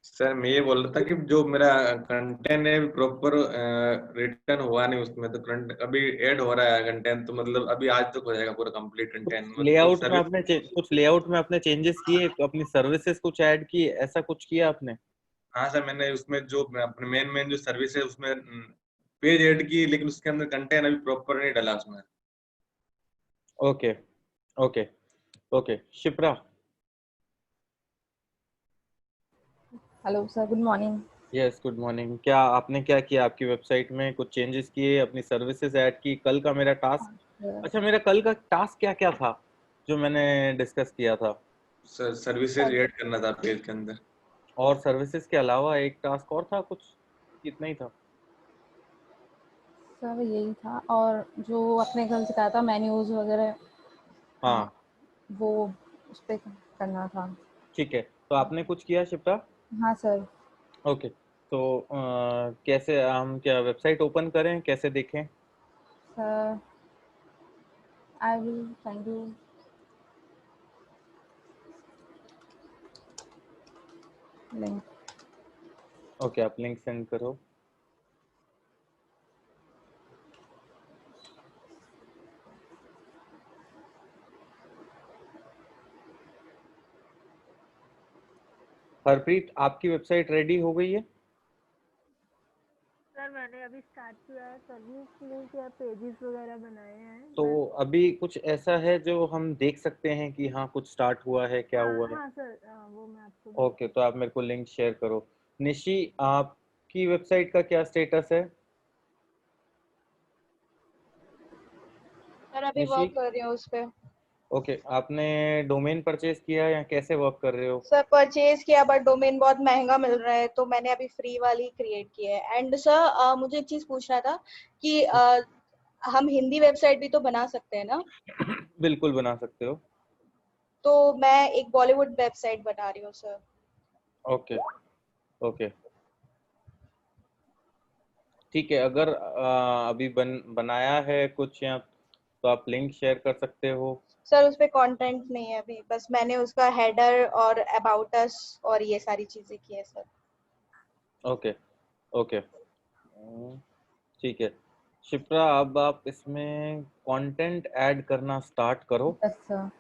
Sir मैं ये बोल रहा था कि जो मेरा कंटेंट है प्रॉपर रिटर्न हुआ नहीं उसमें, तो करंट अभी ऐड हो रहा है कंटेंट, तो मतलब अभी आज तक हो जाएगा पूरा कंप्लीट कंटेंट, मतलब लेआउट में सर्विस। आपने कुछ लेआउट में आपने चेंजेस किए, अपनी सर्विसेज कुछ ऐड किए, ऐसा कुछ किया आपने? हाँ सर, मैंने उसमें जो अपने मेन मेन जो सर्विस है उसमें पेज ऐड की, लेकिन उसके अंदर कंटेंट अभी प्रॉपर नहीं डाला उसमें। Okay okay okay. Shipra. Hello sir, good morning. Yes, good morning. क्या आपने क्या किया आपकी वेबसाइट में? कुछ चेंजेस किए, अपनी सर्विसेज ऐड की? कल का मेरा टास्क, अच्छा मेरा कल का टास्क क्या क्या था जो मैंने डिस्कस किया था? सर सर्विसेज ऐड करना था पेज के अंदर। और सर्विसेज के अलावा एक टास्क और था कुछ? इतना ही था? सर यही था, और जो आपने कल सिखाया था मेन्यूज वगैरह, हाँ वो उस पर करना था। ठीक है, तो आपने कुछ किया शिप्रा? हाँ सर। ओके, तो कैसे हम क्या वेबसाइट ओपन करें, कैसे देखें? Sir I will send you link. Okay, आप लिंक सेंड करो। हरप्रीत, आपकी वेबसाइट रेडी हो गई है? सर मैंने अभी स्टार्ट किया है, सर्विस लिंक या पेजेस वगैरह बनाए हैं। तो अभी कुछ ऐसा है जो हम देख सकते हैं कि हाँ कुछ स्टार्ट हुआ है, क्या हुआ है? हाँ सर, वो मैं आपको ओके, तो आप मेरे को लिंक शेयर करो। निशी, आपकी वेबसाइट का क्या स्टेटस है? सर अभी निशी, वर्क कर रही हूँ उस पे। ओके, आपने डोमेन परचेज किया या कैसे वर्क कर रहे हो? सर परचेज किया, बट डोमेन बहुत महंगा मिल रहा है, तो मैंने अभी फ्री वाली क्रिएट की है। एंड सर मुझे एक चीज पूछना था कि हम हिंदी वेबसाइट भी तो बना सकते हैं ना? बिल्कुल बना सकते हो। तो मैं एक बॉलीवुड वेबसाइट बना रही हूँ सर। ओके ओके ठीक है, अगर अभी बनाया है कुछ या तो आप लिंक शेयर कर सकते हो। सर उस पे कंटेंट नहीं है अभी, बस मैंने उसका हेडर और अबाउट अस और ये सारी चीजें की है सर। ओके ओके ठीक है। शिप्रा, अब आप इसमें कंटेंट ऐड करना स्टार्ट करो। Yes sir.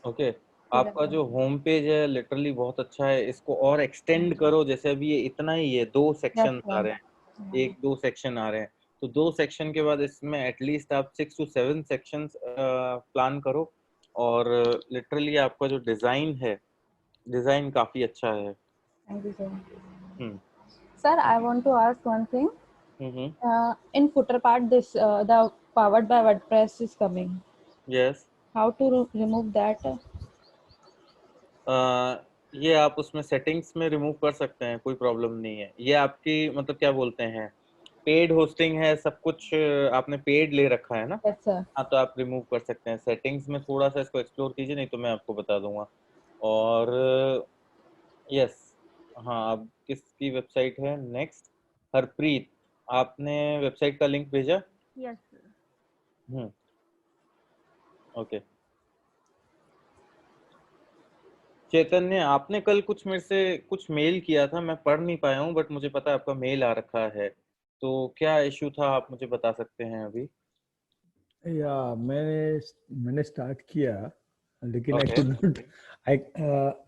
ओके, ठीक है आपका सर। जो होम पेज है लिटरली बहुत अच्छा है, इसको और एक्सटेंड करो। जैसे अभी ये इतना ही है, 2 यस सेक्शन आ सर। रहे हैं, 1-2 सेक्शन आ रहे हैं, तो 2 सेक्शन के बाद इसमें एटलीस्ट आप 6 to 7 सेक्शंस प्लान करो। और लिटरली आपका जो डिज़ाइन है, डिज़ाइन काफ़ी अच्छा है। Thank you sir. Hmm sir I want to ask one thing. Hmm In footer part, this the powered by WordPress is coming. Yes, How to remove that? ये आप उसमें सेटिंग्स में रिमूव कर सकते हैं, कोई प्रॉब्लम नहीं है। ये आपकी मतलब क्या बोलते हैं, पेड होस्टिंग है, सब कुछ आपने पेड ले रखा है ना? Yes sir. हाँ, तो आप रिमूव कर सकते हैं। सेटिंग्स में थोड़ा सा इसको एक्सप्लोर कीजिए, नहीं तो मैं आपको बता दूंगा। और यस, हाँ, अब किसकी वेबसाइट है नेक्स्ट? हरप्रीत, आपने वेबसाइट का लिंक भेजा? Yes sir. Hmm okay. Chaitanya, आपने कल कुछ मेरे से कुछ मेल किया था, मैं पढ़ नहीं पाया हूँ, बट मुझे पता है आपका मेल आ रखा है, तो क्या इशू था आप मुझे बता सकते हैं अभी? या मैंने स्टार्ट किया, लेकिन I okay could not. I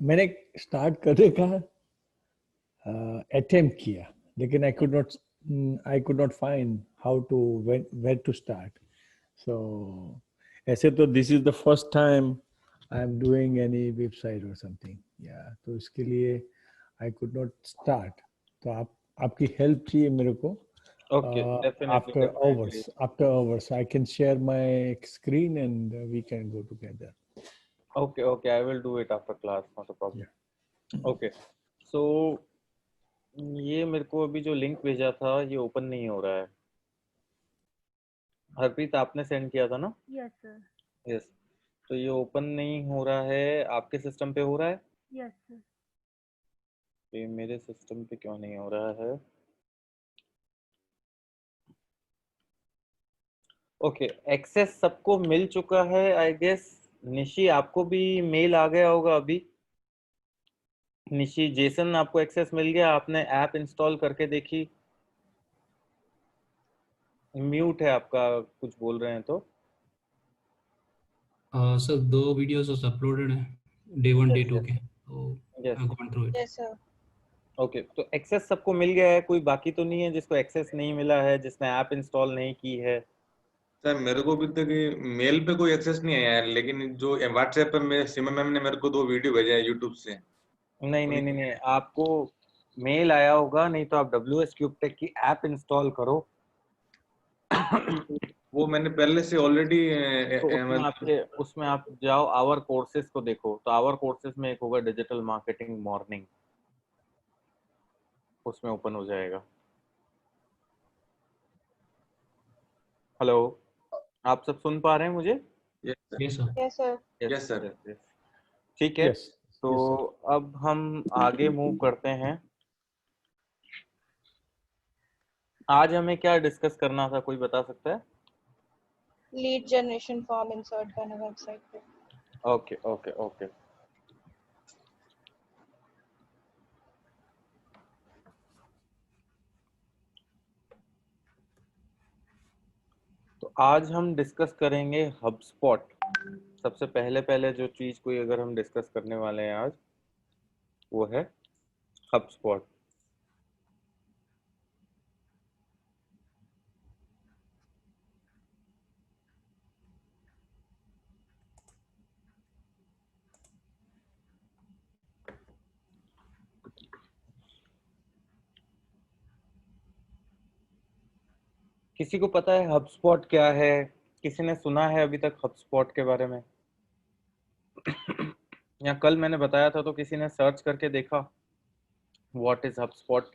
मैंने स्टार्ट करने का अटेम्प्ट किया, लेकिन I could not find how to where to start. So ऐसे तो this is the first time I am doing any website और समथिंग, या तो इसके लिए आई कुड नॉट स्टार्ट। तो आपकी हेल्प चाहिए मेरे को। Okay, definitely definitely. After hours, I can share my screen and we can go together. Okay okay, I will do it after class, not a Yeah. Problem. Okay, so ये मेरे को अभी जो लिंक भेजा था ये ओपन नहीं हो रहा है। हरप्रीत, आपने सेंड किया था ना? Yes sir. यस, तो ये ओपन नहीं हो रहा है। आपके सिस्टम पे हो रहा है? Yes sir. तो ये मेरे सिस्टम पे क्यों नहीं हो रहा है? ओके, एक्सेस सबको मिल चुका है आई गेस। निशी, आपको भी मेल आ गया होगा अभी? निशी, जेसन आपको एक्सेस मिल गया? आपने ऐप इंस्टॉल करके देखी? म्यूट है आपका, कुछ बोल रहे हैं तो। सर 2 वीडियोस अपलोडेड हैं, डे 1 डे 2 के, तो yes I gone through it. Yes sir. Okay, तो एक्सेस सबको मिल गया है? कोई बाकी तो नहीं है जिसको एक्सेस नहीं मिला है, जिसने ऐप इंस्टॉल नहीं की है? सर मेरे को भी तक मेल पे कोई एक्सेस नहीं आया है, लेकिन जो व्हाट्सएप पे मेरे सीमा मैम ने मेरे को 2 वीडियो भेजा है यूट्यूब से। नहीं नहीं नहीं नहीं, आपको मेल आया होगा, नहीं तो आप WS क्यूब टेक की ऐप इंस्टॉल करो। वो मैंने पहले से ऑलरेडी तो उसमें आप जाओ, आवर कोर्सेज को देखो, तो आवर कोर्सेज में एक होगा डिजिटल मार्केटिंग मॉर्निंग, उसमें ओपन हो जाएगा। हेलो, आप सब सुन पा रहे हैं मुझे? Yes sir. Yes sir. Yes sir. ठीक है। Yes. तो Yes, sir. अब हम आगे मूव करते हैं। आज हमें क्या डिस्कस करना था, कोई बता सकता है? लीड जनरेशन फॉर्म इंसर्ट करना वेबसाइट पे। Okay okay okay. तो आज हम डिस्कस करेंगे हबस्पॉट। सबसे पहले जो चीज कोई अगर हम डिस्कस करने वाले हैं आज, वो है हबस्पॉट। किसी को पता है हबस्पॉट क्या है? किसी ने सुना है अभी तक हबस्पॉट के बारे में? या कल मैंने बताया था तो किसी ने सर्च करके देखा व्हाट इज हबस्पॉट?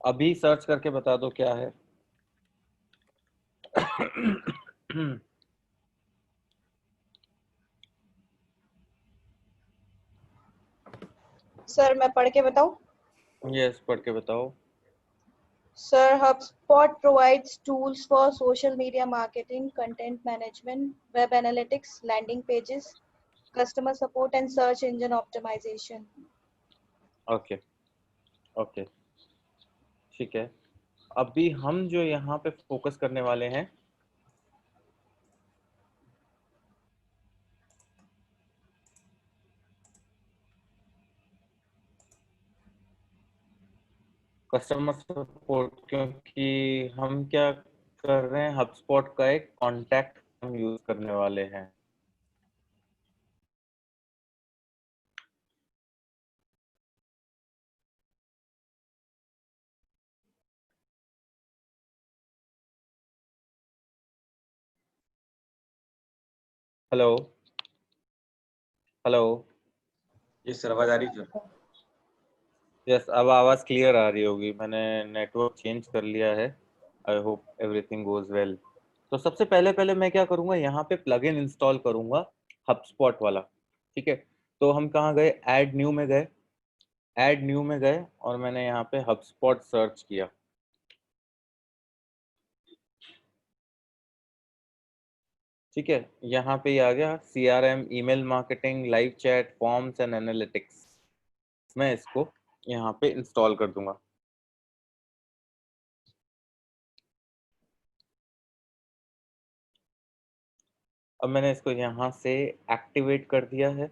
अभी सर्च करके बता दो क्या है। सर मैं पढ़ के बताऊं? यस, पढ़ के बताओ। Sir, HubSpot provides tools for social media marketing, content management, web analytics, landing pages, customer support, and search engine optimization. Okay okay, ठीक है। अभी हम जो यहाँ पे फोकस करने वाले हैं, कस्टमर सपोर्ट, क्योंकि हम क्या कर रहे हैं, हबस्पॉट का एक कॉन्टैक्ट हम यूज करने वाले हैं। Hello hello. यस सर, आवाज आ रही है सर? यस, अब आवाज क्लियर आ रही होगी। मैंने नेटवर्क चेंज कर लिया है। I hope everything goes well. तो सबसे पहले मैं क्या करूंगा, यहाँ पे प्लगइन इंस्टॉल करूंगा हबस्पॉट वाला। ठीक है, तो हम कहाँ गए, ऐड न्यू में गए। ऐड न्यू में गए और मैंने यहाँ पे हबस्पॉट सर्च किया। ठीक है, यहाँ पे आ गया CRM, email marketing, live chat, forms and analytics. मैं इसको यहाँ पे इंस्टॉल कर दूंगा। अब मैंने इसको यहाँ से एक्टिवेट कर दिया है।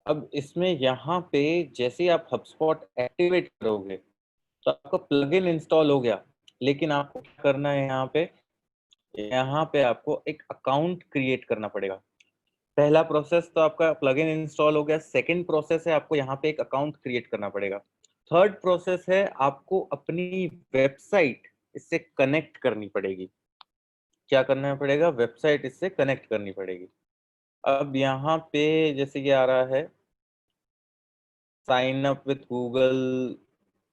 अब इसमें यहाँ पे जैसे ही आप हबस्पॉट एक्टिवेट करोगे तो आपका प्लगइन इंस्टॉल हो गया, लेकिन आपको क्या करना है, यहाँ पे आपको एक अकाउंट क्रिएट करना पड़ेगा। पहला प्रोसेस तो आपका प्लगइन इंस्टॉल हो गया। सेकंड प्रोसेस है आपको यहाँ पे एक अकाउंट क्रिएट करना पड़ेगा। थर्ड प्रोसेस है आपको अपनी वेबसाइट इससे कनेक्ट करनी पड़ेगी। क्या करना पड़ेगा, वेबसाइट इससे कनेक्ट करनी पड़ेगी। अब यहाँ पे जैसे ये आ रहा है, sign up with Google,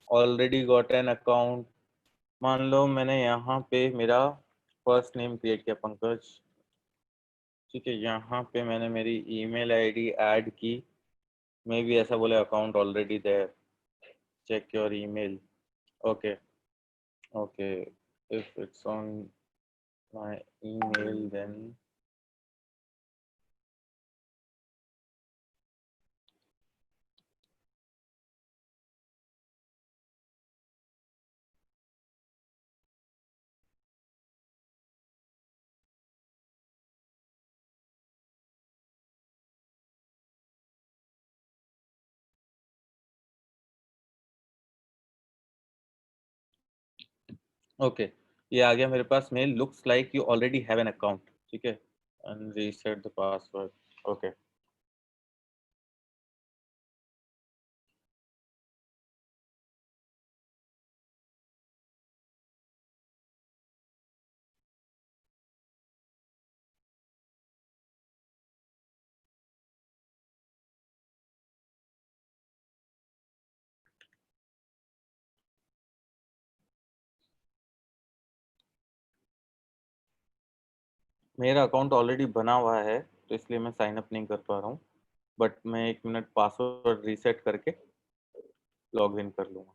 already got an account. मान लो मैंने यहाँ पे मेरा फर्स्ट नेम क्रिएट किया, पंकज। ठीक है, यहाँ पे मैंने मेरी ईमेल आईडी ऐड की, मे बी ऐसा बोले account already there, check your email. Okay okay, if it's on my email then okay, ये आ गया मेरे पास mail, looks like you already have an account. ठीक है, and reset the password. Okay, मेरा अकाउंट ऑलरेडी बना हुआ है तो इसलिए मैं साइन अप नहीं कर पा रहा हूँ, बट मैं 1 मिनट पासवर्ड रीसेट करके लॉग इन कर लूँगा।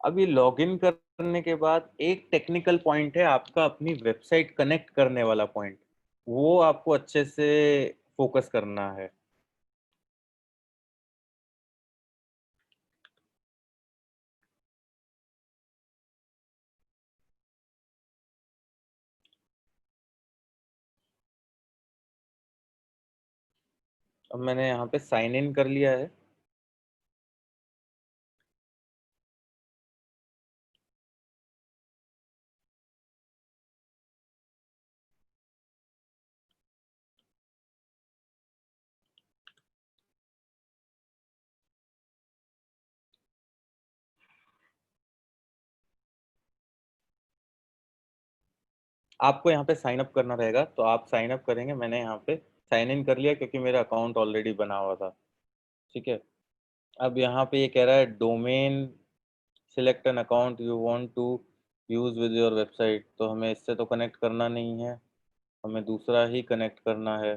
अब ये लॉगिन करने के बाद एक टेक्निकल पॉइंट है आपका अपनी वेबसाइट कनेक्ट करने वाला पॉइंट, वो आपको अच्छे से फोकस करना है। अब मैंने यहाँ पे साइन इन कर लिया है। आपको यहाँ पे साइन अप करना रहेगा, तो आप साइन अप करेंगे। मैंने यहाँ पे साइन इन कर लिया क्योंकि मेरा अकाउंट ऑलरेडी बना हुआ था। ठीक है, अब यहाँ पे ये कह रहा है domain select an account you want to use with your website, तो हमें इससे तो कनेक्ट करना नहीं है, हमें दूसरा ही कनेक्ट करना है,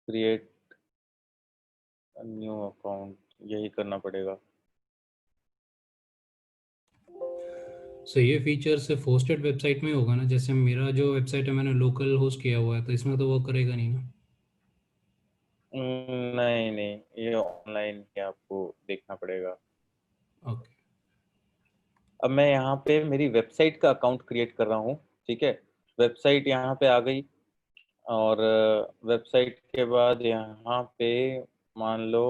क्रिएट न्यू अकाउंट, यही करना पड़ेगा। सो ये फीचर सिर्फ होस्टेड वेबसाइट में ही होगा ना? जैसे मेरा जो वेबसाइट है मैंने लोकल होस्ट किया हुआ है, तो इसमें तो वर्क करेगा नहीं ना? नहीं नहीं, ये ऑनलाइन ही आपको देखना पड़ेगा। ओके, अब मैं यहाँ पे मेरी वेबसाइट का अकाउंट क्रिएट कर रहा हूँ। ठीक है, वेबसाइट यहाँ पे आ गई, और वेबसाइट के बाद यहाँ पे मान लो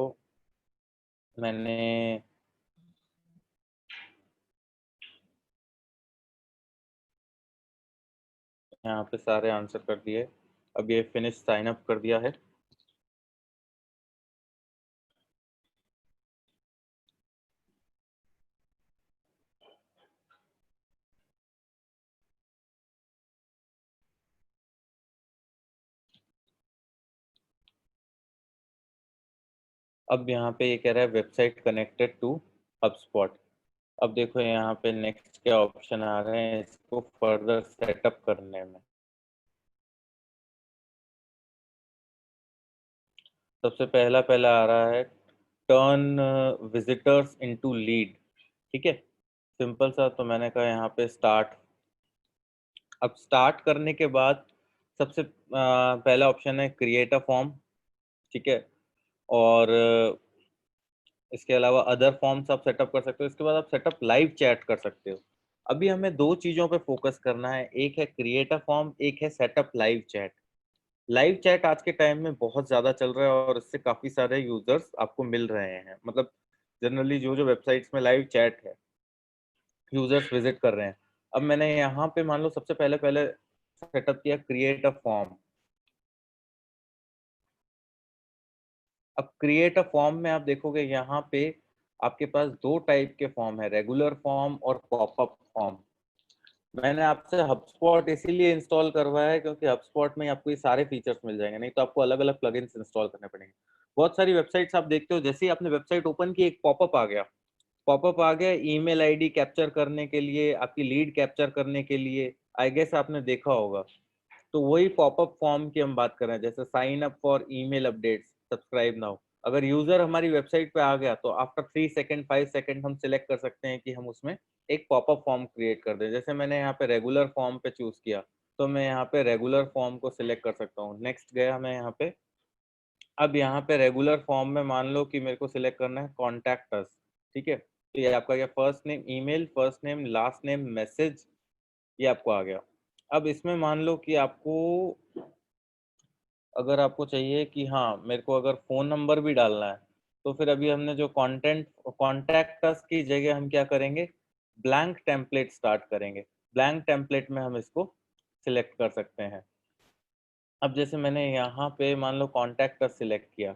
मैंने यहाँ पे सारे आंसर कर दिए। अब ये फिनिश साइन अप कर दिया है। अब यहाँ पे ये कह रहा है वेबसाइट कनेक्टेड टू हबस्पॉट। अब देखो यहाँ पे नेक्स्ट क्या ऑप्शन आ रहे हैं इसको फर्दर सेटअप करने में। सबसे पहला आ रहा है टर्न विजिटर्स इनटू लीड। ठीक है, सिंपल सा, तो मैंने कहा यहाँ पे स्टार्ट। अब स्टार्ट करने के बाद सबसे पहला ऑप्शन है क्रिएट अ फॉर्म। ठीक है, और इसके अलावा अदर फॉर्म्स आप सेटअप कर सकते हो। इसके बाद आप सेटअप लाइव चैट कर सकते हो। अभी हमें दो चीजों पे फोकस करना है, एक है क्रिएट अ फॉर्म, एक है setup live chat. Live chat आज के टाइम में बहुत ज्यादा चल रहा है और इससे काफी सारे यूजर्स आपको मिल रहे हैं। मतलब जनरली जो जो वेबसाइट्स में लाइव चैट है यूजर्स विजिट कर रहे हैं। अब मैंने यहाँ पे मान लो सबसे पहले सेटअप किया क्रिएट अ फॉर्म। अब क्रिएट अ फॉर्म में आप देखोगे यहाँ पे आपके पास दो टाइप के फॉर्म है, रेगुलर फॉर्म और पॉपअप फॉर्म। मैंने आपसे हबस्पॉट इसीलिए इंस्टॉल करवाया है क्योंकि हबस्पॉट में आपको ये सारे फीचर्स मिल जाएंगे, नहीं तो आपको अलग अलग प्लगइन्स इंस्टॉल करने पड़ेंगे। बहुत सारी वेबसाइट्स आप देखते हो, जैसे ही आपने वेबसाइट ओपन की एक पॉपअप आ गया, पॉपअप आ गया ईमेल आईडी कैप्चर करने के लिए, आपकी लीड कैप्चर करने के लिए, आई गेस आपने देखा होगा। तो वही पॉपअप फॉर्म की हम बात कर रहे हैं, जैसे sign up for email updates, subscribe now. अगर यूजर हमारी वेबसाइट पे आ गया तो आफ्टर 3 सेकंड 5 सेकंड हम सिलेक्ट कर सकते हैं कि हम उसमें एक पॉपअप फॉर्म क्रिएट कर दें। जैसे मैंने यहाँ पे रेगुलर फॉर्म पे चूज किया, तो मैं यहाँ पे रेगुलर फॉर्म को सिलेक्ट कर सकता हूँ। नेक्स्ट गया मैं यहाँ पे। अब यहाँ पे रेगुलर फॉर्म में मान लो कि मेरे को सिलेक्ट करना है कॉन्टैक्ट अस, ठीक है। तो ये आपका क्या, first name email, first name, last name, message, ये आपको आ गया। अब इसमें मान लो कि आपको, अगर आपको चाहिए कि हाँ मेरे को अगर फ़ोन नंबर भी डालना है, तो फिर अभी हमने जो कॉन्टैक्ट अस की जगह हम क्या करेंगे, ब्लैंक टेम्पलेट स्टार्ट करेंगे। ब्लैंक टेम्पलेट में हम इसको सिलेक्ट कर सकते हैं। अब जैसे मैंने यहाँ पे मान लो कॉन्टैक्ट अस सिलेक्ट किया,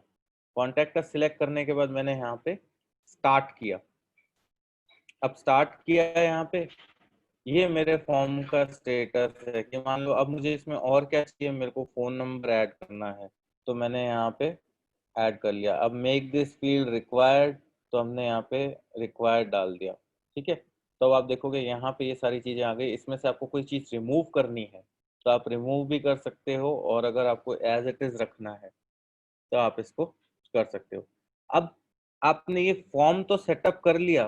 कॉन्टैक्ट अस सिलेक्ट करने के बाद मैंने यहाँ पे स्टार्ट किया। अब स्टार्ट किया है यहाँ पे, ये मेरे फॉर्म का स्टेटस है कि मान लो अब मुझे इसमें और क्या चाहिए, मेरे को फ़ोन नंबर ऐड करना है, तो मैंने यहाँ पे ऐड कर लिया। अब मेक दिस फील्ड रिक्वायर्ड, तो हमने यहाँ पे रिक्वायर्ड डाल दिया, ठीक है। तो अब आप देखोगे यहाँ पे ये सारी चीज़ें आ गई। इसमें से आपको कोई चीज़ रिमूव करनी है तो आप रिमूव भी कर सकते हो, और अगर आपको एज इट इज़ रखना है तो आप इसको कर सकते हो। अब आपने ये फॉर्म तो सेटअप कर लिया,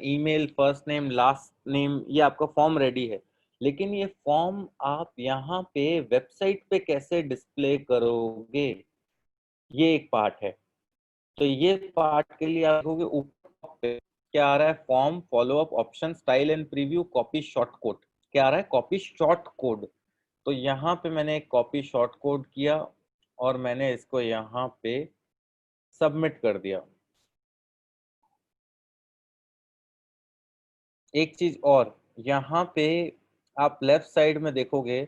email, first name, last name, ये आपका फॉर्म रेडी है, लेकिन ये फॉर्म आप यहाँ पे वेबसाइट पे कैसे डिस्प्ले करोगे, ये एक पार्ट है। तो ये पार्ट के लिए आप देखोगे ऊपर पे क्या आ रहा है, form, follow up, option, style and preview, copy short code. क्या आ रहा है, कॉपी शॉर्ट कोड। तो यहाँ पे मैंने एक कॉपी शॉर्ट कोड किया और मैंने इसको यहाँ पे सबमिट कर दिया। एक चीज और, यहाँ पे आप लेफ्ट साइड में देखोगे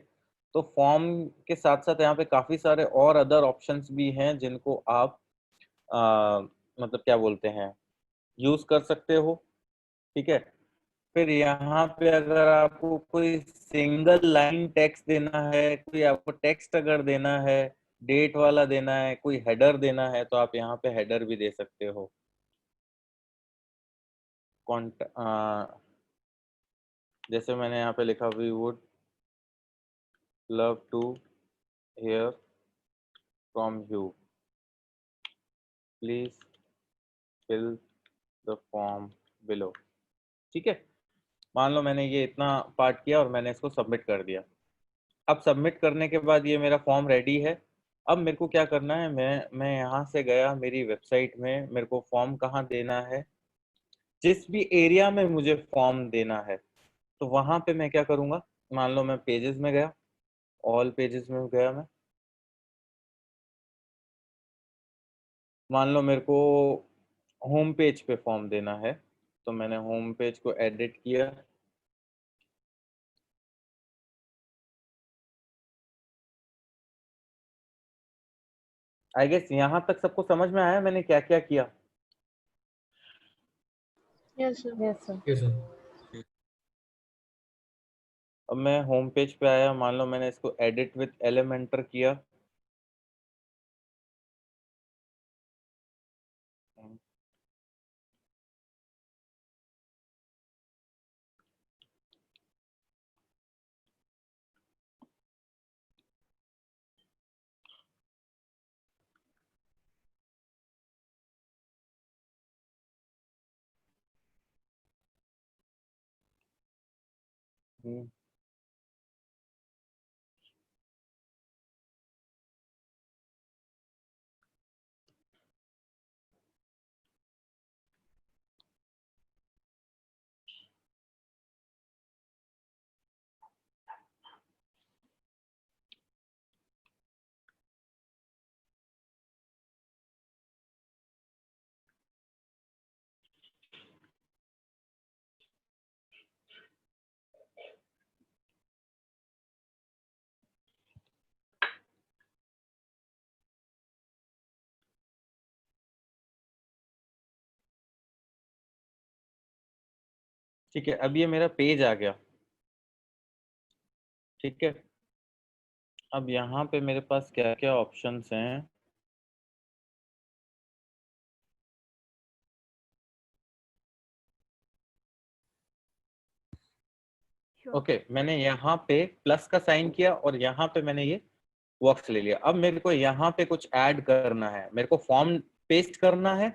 तो फॉर्म के साथ साथ यहाँ पे काफी सारे और अदर ऑप्शंस भी हैं जिनको आप मतलब क्या बोलते हैं, यूज कर सकते हो, ठीक है। फिर यहाँ पे अगर आपको कोई सिंगल लाइन टेक्स्ट देना है, कोई आपको टेक्स्ट अगर देना है, डेट वाला देना है, कोई हेडर देना है, तो आप यहाँ पे हेडर भी दे सकते हो। जैसे मैंने यहाँ पे लिखा, we would love to hear from you, please fill the form below, ठीक है। मान लो मैंने ये इतना पार्ट किया और मैंने इसको सबमिट कर दिया। अब सबमिट करने के बाद ये मेरा फॉर्म रेडी है। अब मेरे को क्या करना है, मैं यहाँ से गया मेरी वेबसाइट में, मेरे को फॉर्म कहाँ देना है, जिस भी एरिया में मुझे फॉर्म देना है, तो वहां पे मैं क्या करूंगा, मान लो मैं पेजेस में गया, ऑल पेजेस में गया मैं, मान लो मेरे को होम पेज पे फॉर्म देना है, तो मैंने होम पेज को एडिट किया। आई गेस यहाँ तक सबको समझ में आया मैंने क्या क्या किया। Yes, sir. Yes, sir. Okay sir. अब मैं होम पेज पे आया, मान लो मैंने इसको एडिट विथ एलिमेंटर किया, ठीक है। अब ये मेरा पेज आ गया, ठीक है। अब यहाँ पे मेरे पास क्या क्या ऑप्शंस हैं, ओके मैंने यहाँ पे प्लस का साइन किया और यहाँ पे मैंने ये बॉक्स ले लिया। अब मेरे को यहाँ पे कुछ ऐड करना है, मेरे को फॉर्म पेस्ट करना है।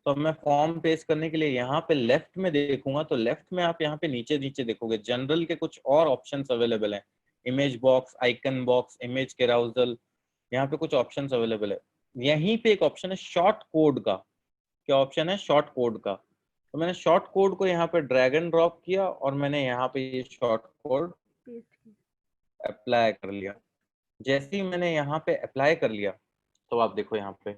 तो मैं फॉर्म पेस्ट करने के लिए यहाँ पे लेफ्ट में देखूंगा, तो लेफ्ट में आप यहाँ पे नीचे नीचे देखोगे जनरल के कुछ और ऑप्शंस अवेलेबल हैं, image box, icon box, image carousel, यहाँ पे कुछ ऑप्शंस अवेलेबल है। यहीं पे एक ऑप्शन है शॉर्ट कोड का। क्या ऑप्शन है? शॉर्ट कोड का। तो मैंने शॉर्ट कोड को यहाँ पे ड्रैग एंड ड्रॉप किया और मैंने यहाँ पे ये शॉर्ट कोड पेस्ट की। अप्लाई कर लिया। जैसे ही मैंने यहाँ पे अप्लाई कर लिया तो आप देखो यहाँ पे,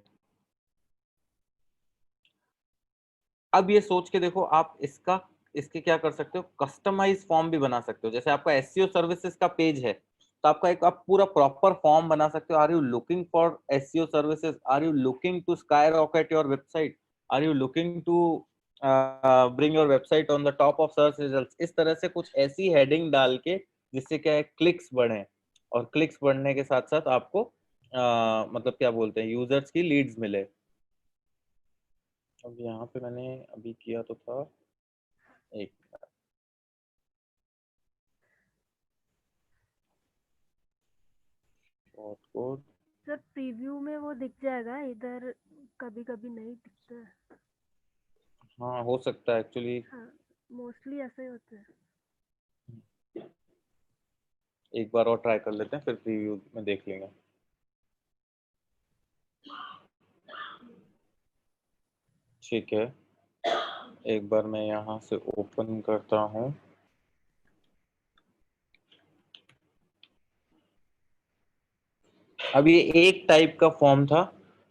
अब ये सोच के देखो आप इसके क्या कर सकते हो, कस्टमाइज फॉर्म भी बना सकते हो। जैसे आपका एसईओ सर्विसेज का पेज है तो आपका एक आप पूरा प्रॉपर फॉर्म बना सकते हो। Are you looking for SEO services, are you looking to sky rocket your website, are you looking to bring your website on the top of search results. इस तरह से कुछ ऐसी हेडिंग डाल के जिससे क्या है, क्लिक्स बढ़े, और क्लिक्स बढ़ने के साथ साथ आपको मतलब क्या बोलते हैं, यूजर्स की लीड्स मिले। अब यहाँ पे मैंने अभी किया तो था, एक शॉर्ट कोड, सर प्रीव्यू में वो दिख जाएगा, इधर कभी कभी नहीं दिखता है। हाँ हो सकता है एक्चुअली। हाँ मोस्टली ऐसा ही होता है। एक बार और ट्राई कर लेते हैं, फिर प्रीव्यू में देख लेंगे। ठीक है, एक बार मैं यहाँ से ओपन करता हूँ। अब ये एक टाइप का फॉर्म था,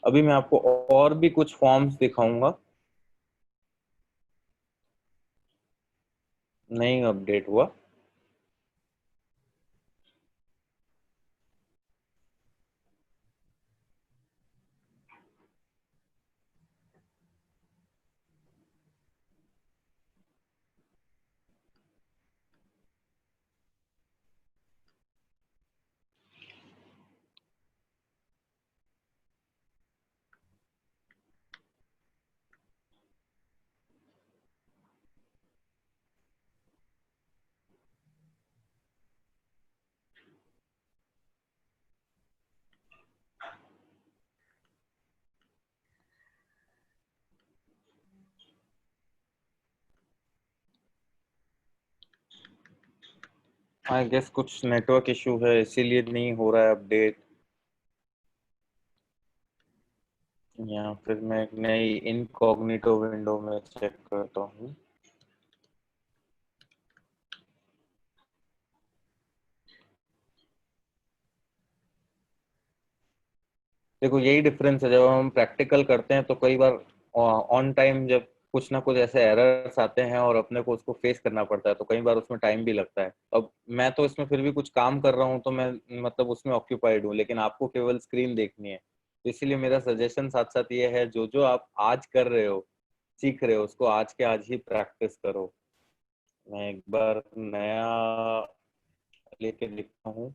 अभी मैं आपको और भी कुछ फॉर्म्स दिखाऊंगा। नहीं अपडेट हुआ। आई गेस कुछ नेटवर्क इशू है, इसीलिए नहीं हो रहा है अपडेट। या फिर मैं एक नई इनकॉग्निटो विंडो में चेक करता हूँ। देखो यही डिफरेंस है, जब हम प्रैक्टिकल करते हैं तो कई बार ऑन टाइम जब कुछ ना कुछ ऐसे एरर्स आते हैं और अपने को उसको फेस करना पड़ता है, तो कई बार उसमें टाइम भी लगता है। अब मैं तो इसमें फिर भी कुछ काम कर रहा हूँ तो मैं मतलब उसमें ऑक्यूपाइड हूँ, लेकिन आपको केवल स्क्रीन देखनी है। तो इसीलिए मेरा सजेशन साथ साथ ये है, जो जो आप आज कर रहे हो, सीख रहे हो, उसको आज के आज ही प्रैक्टिस करो। मैं एक बार नया लेके देखता हूँ।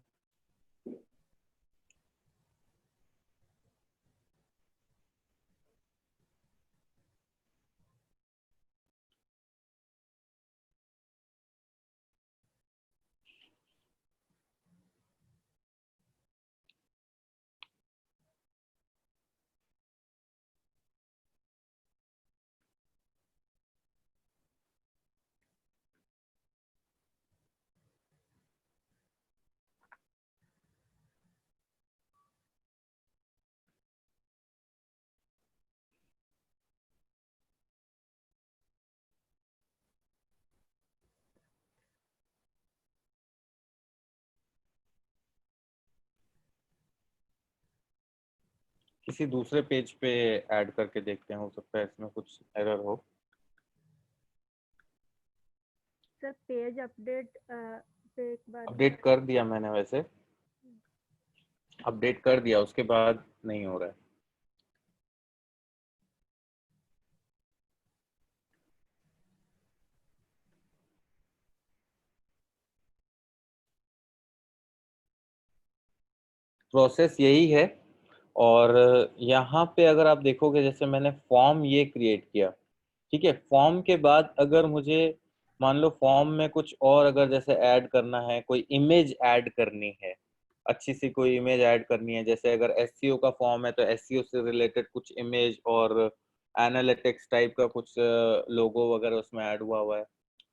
किसी दूसरे पेज पे ऐड करके देखते हैं, हो सकता है इसमें कुछ एरर हो। सर पेज अपडेट पे एक बार अपडेट कर दिया मैंने, वैसे अपडेट कर दिया, उसके बाद नहीं हो रहा है। प्रोसेस यही है। और यहाँ पे अगर आप देखोगे, जैसे मैंने फॉर्म ये क्रिएट किया, ठीक है, फॉर्म के बाद अगर मुझे मान लो फॉर्म में कुछ और अगर जैसे ऐड करना है, कोई इमेज ऐड करनी है, अच्छी सी कोई इमेज ऐड करनी है, जैसे अगर एसईओ का फॉर्म है तो एसईओ से रिलेटेड कुछ इमेज और एनालिटिक्स टाइप का कुछ लोगो वगैरह उसमें ऐड हुआ है,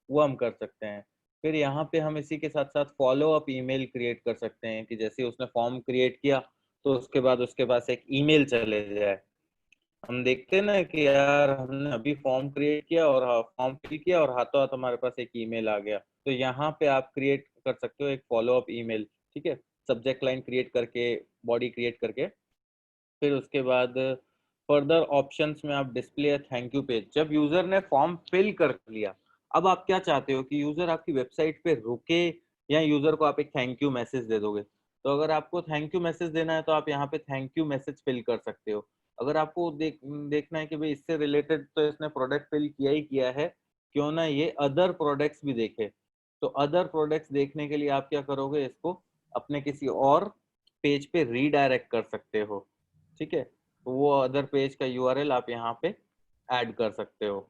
वो हम कर सकते हैं। फिर यहाँ पे हम इसी के साथ साथ फॉलो अप ईमेल क्रिएट कर सकते हैं कि जैसे उसने फॉर्म क्रिएट किया तो उसके बाद उसके पास एक ईमेल चले जाए। हम देखते हैं ना कि यार हमने अभी फॉर्म क्रिएट किया और फॉर्म फिल किया और हाथों हाथ हमारे पास एक ईमेल आ गया, तो यहाँ पे आप क्रिएट कर सकते हो एक फॉलो अप ईमेल। ठीक है, सब्जेक्ट लाइन क्रिएट करके, बॉडी क्रिएट करके, फिर उसके बाद फर्दर ऑप्शंस में आप डिस्प्ले थैंक यू पेज। जब यूजर ने फॉर्म फिल कर लिया, अब आप क्या चाहते हो कि यूजर आपकी वेबसाइट पे रुके या यूजर को आप एक थैंक यू मैसेज दे दोगे? तो अगर आपको थैंक यू मैसेज देना है तो आप यहाँ पे थैंक यू मैसेज फिल कर सकते हो। अगर आपको देखना है कि भाई इससे रिलेटेड तो इसने प्रोडक्ट फिल किया ही किया है, क्यों ना ये अदर प्रोडक्ट्स भी देखे, तो अदर प्रोडक्ट्स देखने के लिए आप क्या करोगे, इसको अपने किसी और पेज पे रीडायरेक्ट कर सकते हो। ठीक है, तो वो अदर पेज का यूआरएल आप यहाँ पे ऐड कर सकते हो।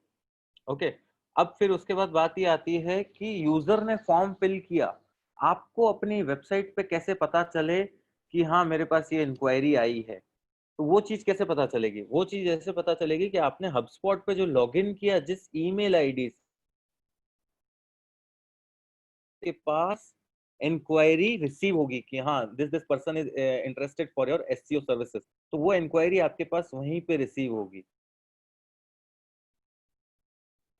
ओके, अब फिर उसके बाद बात ये आती है कि यूजर ने फॉर्म फिल किया, आपको अपनी वेबसाइट पे कैसे पता चले कि हाँ मेरे पास ये इंक्वायरी आई है? तो वो चीज कैसे पता चलेगी? वो चीज ऐसे पता चलेगी कि आपने हबस्पॉट पे जो लॉगिन किया, जिस ईमेल आईडी के पास इंक्वायरी रिसीव होगी कि हाँ this person is interested for your SEO services, तो वो इंक्वायरी आपके पास वहीं पे रिसीव होगी।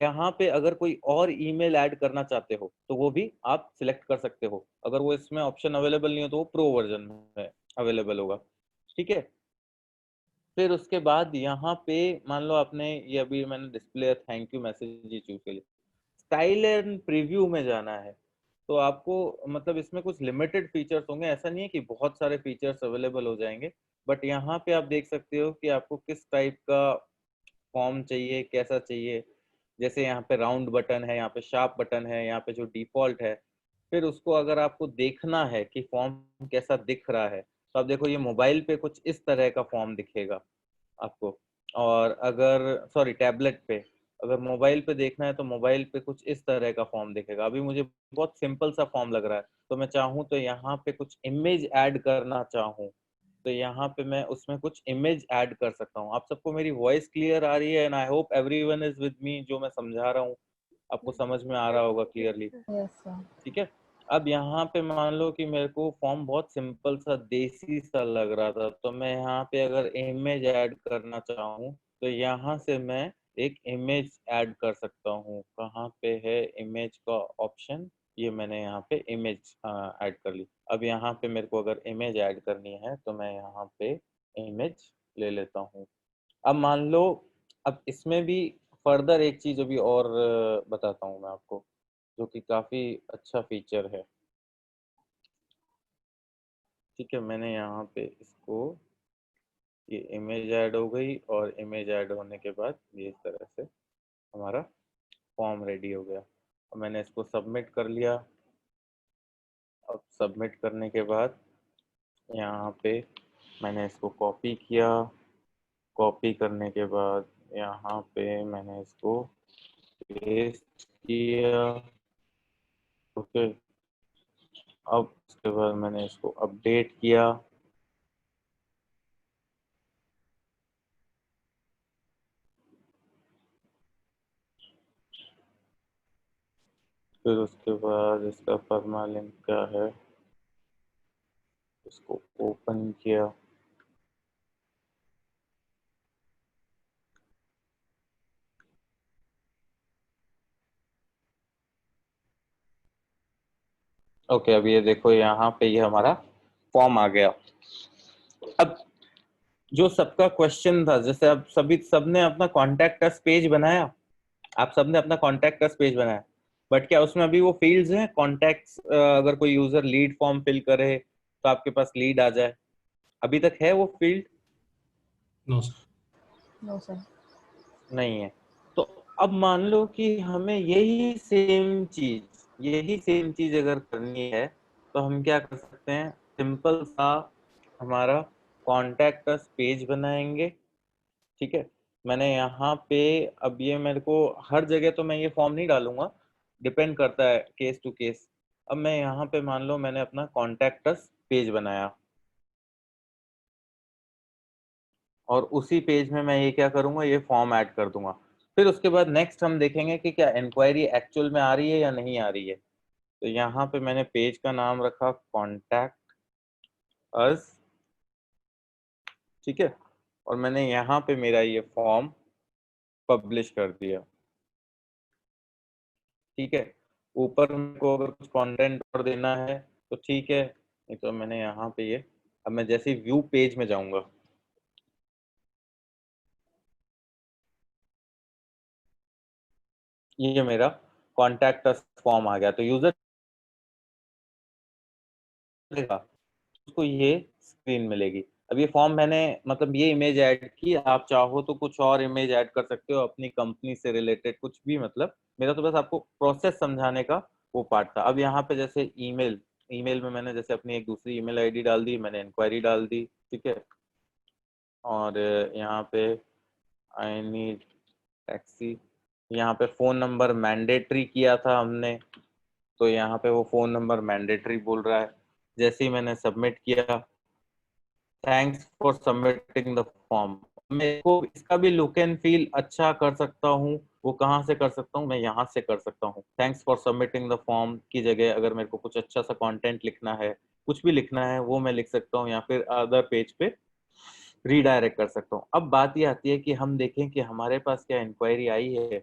यहाँ पे अगर कोई और ईमेल ऐड करना चाहते हो तो वो भी आप सिलेक्ट कर सकते हो। अगर वो इसमें ऑप्शन अवेलेबल नहीं हो तो वो प्रो वर्जन में अवेलेबल होगा। ठीक है, फिर उसके बाद यहाँ पे मान लो आपने ये अभी मैंने डिस्प्ले थैंक यू मैसेज ये चूज कर लिया, स्टाइल एंड प्रीव्यू में जाना है तो आपको मतलब इसमें कुछ लिमिटेड फीचर्स होंगे, ऐसा नहीं है कि बहुत सारे फीचर्स अवेलेबल हो जाएंगे, बट यहाँ पे आप देख सकते हो कि आपको किस टाइप का फॉर्म चाहिए, कैसा चाहिए। जैसे यहाँ पे राउंड बटन है, यहाँ पे शार्प बटन है, यहाँ पे जो डिफॉल्ट है, फिर उसको अगर आपको देखना है कि फॉर्म कैसा दिख रहा है तो आप देखो ये मोबाइल पे कुछ इस तरह का फॉर्म दिखेगा आपको, और अगर सॉरी टैबलेट पे, अगर मोबाइल पे देखना है तो मोबाइल पे कुछ इस तरह का फॉर्म दिखेगा। अभी मुझे बहुत सिंपल सा फॉर्म लग रहा है तो मैं चाहूँ तो यहाँ पे कुछ इमेज ऐड करना चाहूँ तो यहाँ पे मैं उसमें कुछ इमेज ऐड कर सकता हूँ। आप सबको मेरी वॉइस क्लियर आ रही है? And I hope everyone is with मी, जो मैं समझा रहा हूँ आपको समझ में आ रहा होगा क्लियरली। Yes, sir. ठीक है, अब यहाँ पे मान लो कि मेरे को फॉर्म बहुत सिंपल सा देसी सा लग रहा था, तो मैं यहाँ पे अगर इमेज ऐड करना चाहूँ तो यहाँ से मैं एक इमेज ऐड कर सकता हूँ। कहाँ पे है इमेज का ऑप्शन? ये मैंने यहाँ पे इमेज ऐड कर ली। अब यहाँ पे मेरे को अगर इमेज ऐड करनी है तो मैं यहाँ पे इमेज ले लेता हूँ। अब मान लो, अब इसमें भी फर्दर एक चीज अभी और बताता हूँ मैं आपको, जो कि काफी अच्छा फीचर है। ठीक है, मैंने यहाँ पे इसको, ये इमेज ऐड हो गई और इमेज ऐड होने के बाद ये इस तरह से हमारा फॉर्म रेडी हो गया और मैंने इसको सबमिट कर लिया। अब सबमिट करने के बाद यहाँ पे मैंने इसको कॉपी किया, कॉपी करने के बाद यहाँ पे मैंने इसको पेस्ट किया। ओके, अब उसके बाद मैंने इसको अपडेट किया। फिर उसके बाद इसका फर्मा लिंक क्या है, इसको ओपन किया। ओके, अब ये देखो यहाँ पे ये हमारा फॉर्म आ गया। अब जो सबका क्वेश्चन था, जैसे अब सबने अपना कॉन्टैक्ट अस पेज बनाया, आप सबने अपना कॉन्टैक्ट अस पेज बनाया, बट क्या उसमें अभी वो फील्ड्स हैं कॉन्टैक्ट्स? अगर कोई यूजर लीड फॉर्म फिल करे तो आपके पास लीड आ जाए, अभी तक है वो field? No sir. No, sir. नहीं है। तो अब मान लो कि हमें यही सेम चीज अगर करनी है तो हम क्या कर सकते हैं, सिंपल सा हमारा कॉन्टैक्ट अस पेज बनाएंगे। ठीक है, मैंने यहाँ पे अब ये मेरे को हर जगह तो मैं ये फॉर्म नहीं डालूंगा, डिपेंड करता है केस टू केस। अब मैं यहाँ पे मान लो मैंने अपना कॉन्टैक्ट अस पेज बनाया और उसी पेज में मैं ये क्या करूंगा, ये फॉर्म ऐड कर दूंगा। फिर उसके बाद नेक्स्ट हम देखेंगे कि क्या इंक्वायरी एक्चुअल में आ रही है या नहीं आ रही है। तो यहाँ पे मैंने पेज का नाम रखा कॉन्टैक्ट अस, ठीक है, और मैंने यहाँ पे मेरा ये फॉर्म पब्लिश कर दिया, ठीक है। ऊपर को अगर कुछ कंटेंट और देना है तो ठीक है, नहीं तो मैंने यहाँ पे ये, अब मैं जैसे व्यू पेज में जाऊंगा, ये मेरा कॉन्टैक्ट अस फॉर्म आ गया। तो यूजर देगा उसको ये स्क्रीन मिलेगी। अब ये फॉर्म मैंने मतलब ये इमेज ऐड की, आप चाहो तो कुछ और इमेज ऐड कर सकते हो अपनी कंपनी से रिलेटेड कुछ भी, मतलब मेरा तो बस आपको प्रोसेस समझाने का वो पार्ट था। अब यहाँ पे जैसे ईमेल, ईमेल में मैंने जैसे अपनी एक दूसरी ईमेल आईडी डाल दी, मैंने इंक्वायरी डाल दी, ठीक है। और यहाँ पे आई नीड टैक्सी, यहाँ पे फोन नंबर मैंडेटरी किया था हमने, तो यहाँ पे वो फोन नंबर मैंडेटरी बोल रहा है। जैसे ही मैंने सबमिट किया, thanks for submitting the form, मेरे को इसका भी लुक एंड फील अच्छा कर सकता हूँ। वो कहाँ से कर सकता हूँ, मैं यहाँ से कर सकता हूँ। Thanks for submitting the form की जगह अगर मेरे को कुछ अच्छा सा कंटेंट लिखना है, कुछ भी लिखना है, वो मैं लिख सकता हूँ, या फिर अदर पेज पे रीडायरेक्ट कर सकता हूँ। अब बात ये आती है कि हम देखें कि हमारे पास क्या इंक्वायरी आई है।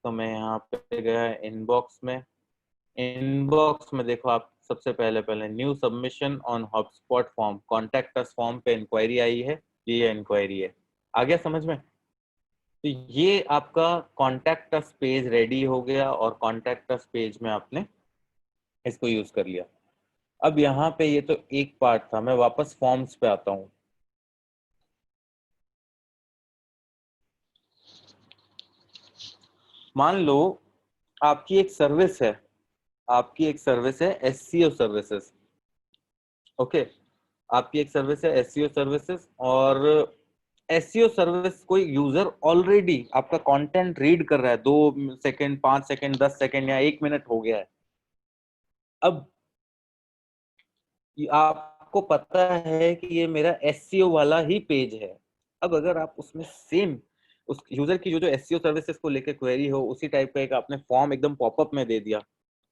तो मैं यहाँ पे गया इनबॉक्स में, इनबॉक्स में देखो आप सबसे पहले new submission on hotspot form, contact us form पे इंक्वायरी आई है, ये इंक्वायरी है। आ गया समझ में? तो ये आपका कॉन्टैक्ट अस पेज रेडी हो गया और कॉन्टैक्ट अस पेज में आपने इसको यूज कर लिया। अब यहाँ पे ये तो एक पार्ट था, मैं वापस फॉर्म्स पे आता हूँ। मान लो आपकी एक सर्विस है, आपकी एक सर्विस है एससीओ सर्विसेज, ओके। आपकी एक सर्विस है एससीओ सर्विसेज, और एससीओ सर्विस कोई यूजर ऑलरेडी आपका कंटेंट रीड कर रहा है, 2 सेकंड 5 सेकंड 10 सेकंड या 1 मिनट हो गया है। अब आपको पता है कि ये मेरा एससीओ वाला ही पेज है। अब अगर आप उसमें सेम उस यूजर की जो एससीओ सर्विसेज को लेकर क्वेरी हो, उसी टाइप का एक आपने फॉर्म एकदम पॉपअप में दे दिया,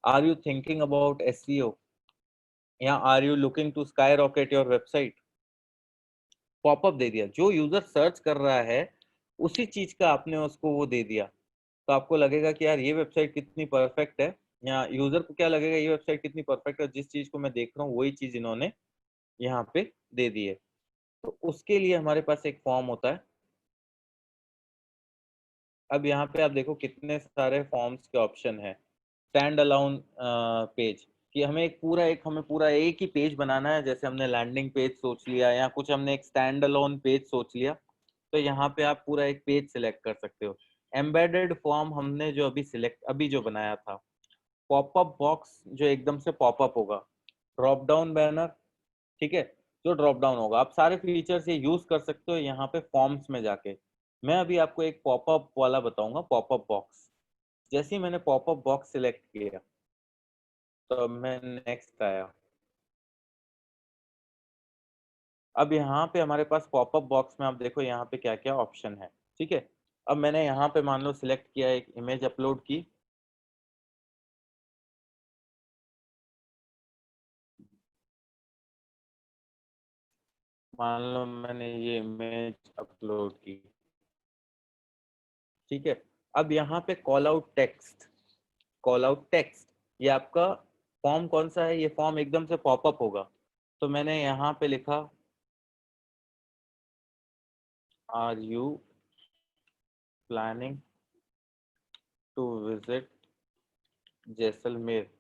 are you thinking about SEO या are you looking to sky rocket your website, popup दे दिया। जो यूजर सर्च कर रहा है उसी चीज का आपने उसको वो दे दिया, तो आपको लगेगा कि यार ये वेबसाइट कितनी परफेक्ट है, या यूजर को क्या लगेगा ये वेबसाइट कितनी परफेक्ट है, जिस चीज को मैं देख रहा हूँ वही चीज इन्होंने यहाँ पे दे दी है। तो उसके लिए हमारे पास एक फॉर्म होता है। अब यहाँ पे आप देखो कितने सारे फॉर्म्स के ऑप्शन है। स्टैंड अलोन पेज, कि हमें पूरा एक ही पेज बनाना है, जैसे हमने लैंडिंग पेज सोच लिया या कुछ हमने एक स्टैंड अलोन पेज सोच लिया, तो यहाँ पे आप पूरा एक पेज सिलेक्ट कर सकते हो। एम्बेडेड फॉर्म हमने जो अभी जो बनाया था, पॉपअप बॉक्स जो एकदम से पॉपअप होगा, ड्रॉप डाउन बैनर, ठीक है, जो ड्रॉप डाउन होगा, आप सारे फीचर्स ये यूज कर सकते हो यहाँ पे फॉर्म्स में जाके। मैं अभी आपको एक पॉपअप वाला बताऊंगा, पॉपअप बॉक्स। जैसे ही मैंने पॉपअप बॉक्स सिलेक्ट किया तो मैं नेक्स्ट आया। अब यहाँ पे हमारे पास पॉपअप बॉक्स में आप देखो यहाँ पे क्या क्या ऑप्शन है, ठीक है। अब मैंने यहाँ पे मान लो सिलेक्ट किया, एक इमेज अपलोड की, मान लो मैंने ये इमेज अपलोड की, ठीक है। अब यहाँ पे call out text, call out text, ये आपका फॉर्म कौन सा है, ये फॉर्म एकदम से पॉपअप होगा। तो मैंने यहाँ पे लिखा are you planning to visit Jaisalmer,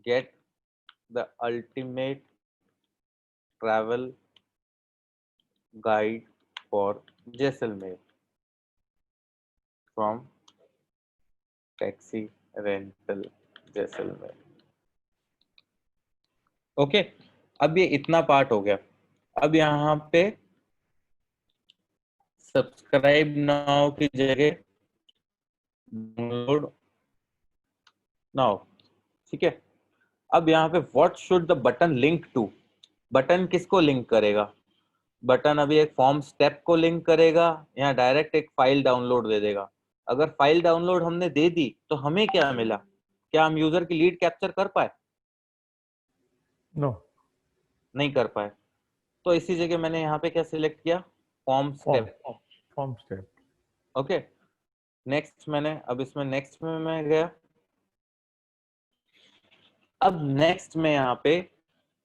get the ultimate travel guide for Jaisalmer from taxi rental Jaisalmer, okay. अब ये इतना पार्ट हो गया। अब यहाँ पे सब्सक्राइब नाउ की जगह डाउनलोड नाउ ठीक है, अब यहाँ पे what should the button link to, button किसको लिंक करेगा, बटन अभी एक फॉर्म स्टेप को लिंक करेगा या डायरेक्ट एक फाइल डाउनलोड दे देगा। अगर फाइल डाउनलोड हमने दे दी तो हमें क्या मिला, क्या हम यूजर की लीड कैप्चर कर पाए? No. नहीं कर पाए। तो इसी जगह मैंने यहाँ पे क्या सिलेक्ट किया, form step. Form step. Okay, next मैंने, अब इसमें नेक्स्ट में मैं गया, अब नेक्स्ट में यहाँ पे,